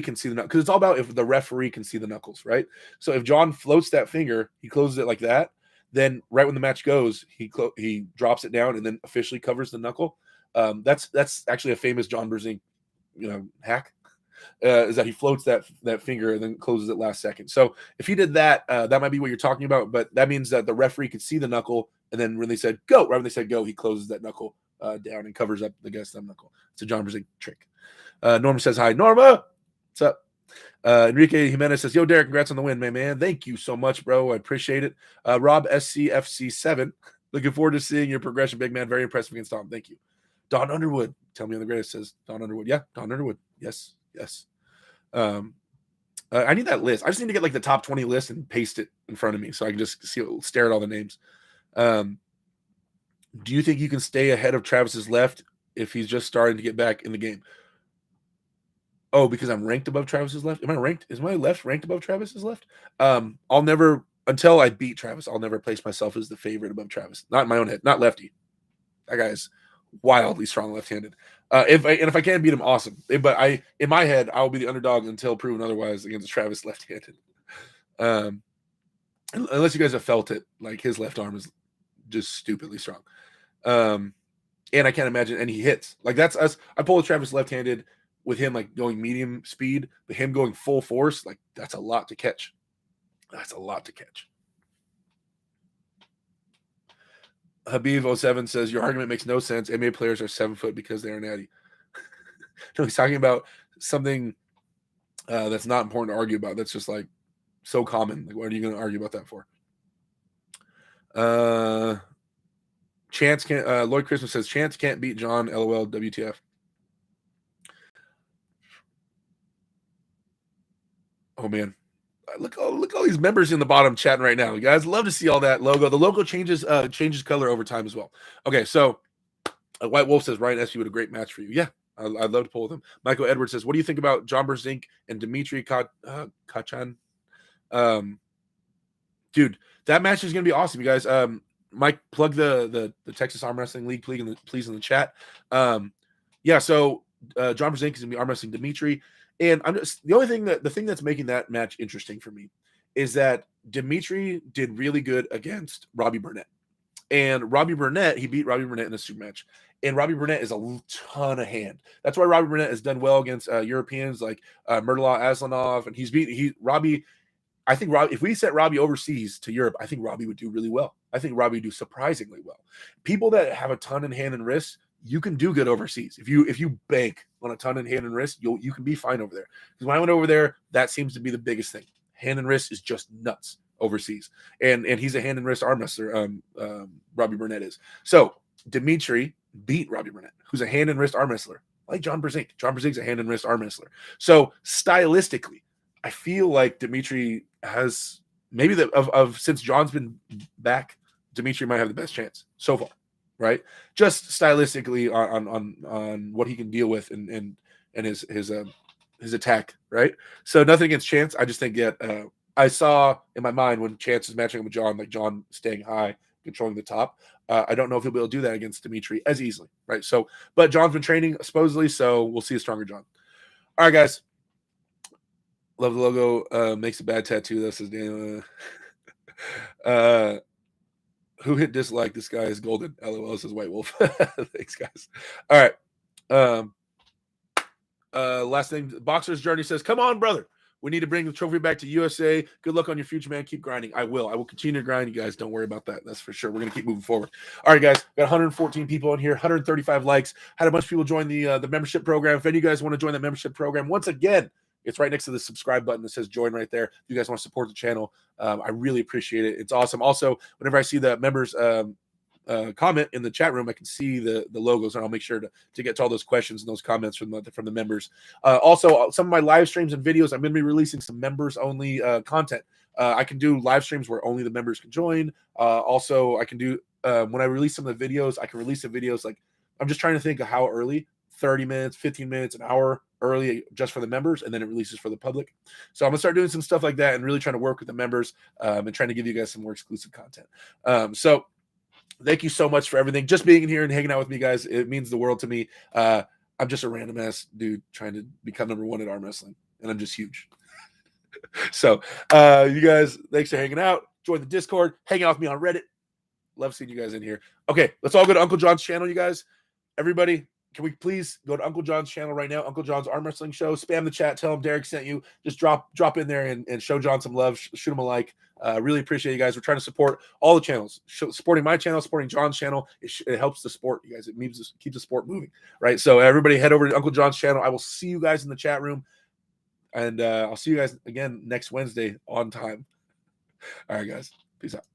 can see the knuckle, because it's all about if the referee can see the knuckles, right? So if John floats that finger, he closes it like that. Then right when the match goes, he drops it down and then officially covers the knuckle. That's actually a famous John Berzing, hack. Is that he floats that finger and then closes it last second. So if he did that, that might be what you're talking about. But that means that the referee could see the knuckle, and then when they said go, right when they said go, he closes that knuckle down and covers up the guy's thumb knuckle. It's a John Berzing trick. Norma says hi. Norma, what's up? Enrique Jimenez says, yo, Derek, congrats on the win, man. Thank you so much, bro. I appreciate it. Rob SCFC7, looking forward to seeing your progression, big man. Very impressive against Tom. Thank you. Don Underwood, tell me on the greatest, says Don Underwood. Yeah, Don Underwood. Yes. I need that list. I just need to get like the top 20 list and paste it in front of me so I can just stare at all the names. Do you think you can stay ahead of Travis's left if he's just starting to get back in the game? Oh, because I'm ranked above Travis's left. Am I ranked? Is my left ranked above Travis's left? I'll never, until I beat Travis, I'll never place myself as the favorite above Travis. Not in my own head. Not lefty. That guy's wildly strong left-handed. If I can't beat him, awesome. But in my head, I will be the underdog until proven otherwise against Travis left-handed. Unless you guys have felt it, like his left arm is just stupidly strong. And I can't imagine, and he hits. Like that's us. I pull a Travis left-handed with him like going medium speed, but him going full force, like that's a lot to catch. That's a lot to catch. Habib07 says, your argument makes no sense. NBA players are 7 foot because they are natty. No, he's talking about something that's not important to argue about. That's just like so common. Like, what are you going to argue about that for? Chance can't. Lloyd Christmas says, Chance can't beat John. LOL. WTF. Oh man, look all these members in the bottom chatting right now. You guys love to see all that logo. The logo changes color over time as well. Okay, so White Wolf says Ryan SU would a great match for you. Yeah, I'd love to pull with him. Michael Edwards says, what do you think about John Brzenk and Dimitri Kachan? Dude, that match is gonna be awesome, you guys. Mike, plug the Texas Arm Wrestling League, please in the chat. Yeah, so John Brzenk is gonna be arm wrestling Dimitri. And I'm just the thing that's making that match interesting for me is that Dimitri did really good against Robbie Burnett. And Robbie Burnett, he beat Robbie Burnett in a super match. And Robbie Burnett is a ton of hand. That's why Robbie Burnett has done well against Europeans like Murtala Aslanov. And Robbie. I think if we set Robbie overseas to Europe, I think Robbie would do really well. I think Robbie would do surprisingly well. People that have a ton in hand and wrist, you can do good overseas. If you bank on a ton in hand and wrist, you can be fine over there. Because when I went over there, that seems to be the biggest thing. Hand and wrist is just nuts overseas, and he's a hand and wrist arm wrestler. Robbie Burnett is. So Dimitri beat Robbie Burnett, who's a hand and wrist arm wrestler, like John Brzenk. John Brzenk's a hand and wrist arm wrestler. So stylistically, I feel like Dimitri has maybe since John's been back, Dimitri might have the best chance so far. Right, just stylistically on what he can deal with and his attack. Right, so nothing against Chance. I just think that I saw in my mind when Chance is matching up with John, like John staying high, controlling the top. I don't know if he'll be able to do that against Dimitri as easily. Right, so but John's been training supposedly, so we'll see a stronger John. All right, guys. Love the logo. Makes a bad tattoo. That says Daniel. Who hit dislike? This guy is golden. LOL says White Wolf. Thanks, guys. All right. Last thing, Boxer's Journey says, come on, brother. We need to bring the trophy back to USA. Good luck on your future, man. Keep grinding. I will continue to grind, you guys. Don't worry about that. That's for sure. We're going to keep moving forward. All right, guys. Got 114 people in here, 135 likes. Had a bunch of people join the membership program. If any of you guys want to join the membership program, once again, it's right next to the subscribe button that says join right there. If you guys want to support the channel, I really appreciate it. It's awesome. Also, whenever I see the members comment in the chat room, I can see the logos, and I'll make sure to get to all those questions and those comments from the members. Also, some of my live streams and videos, I'm going to be releasing some members only content. I can do live streams where only the members can join. Also, I can do when I release some of the videos, I can release the videos like I'm just trying to think of how early. 30 minutes, 15 minutes, an hour early just for the members, and then it releases for the public. So I'm gonna start doing some stuff like that and really trying to work with the members and trying to give you guys some more exclusive content. So thank you so much for everything. Just being in here and hanging out with me, guys, it means the world to me. I'm just a random ass dude trying to become #1 at arm wrestling, and I'm just huge. So you guys, thanks for hanging out. Join the Discord, hang out with me on Reddit. Love seeing you guys in here. Okay, let's all go to Uncle John's channel, you guys. Everybody, can we please go to Uncle John's channel right now? Uncle John's Arm Wrestling Show. Spam the chat. Tell him Derek sent you. Just drop in there and show John some love. Shoot him a like. Really appreciate you guys. We're trying to support all the channels. Supporting my channel, supporting John's channel. It helps the sport, you guys. It keeps the sport moving, right? So everybody head over to Uncle John's channel. I will see you guys in the chat room. And I'll see you guys again next Wednesday on time. All right, guys. Peace out.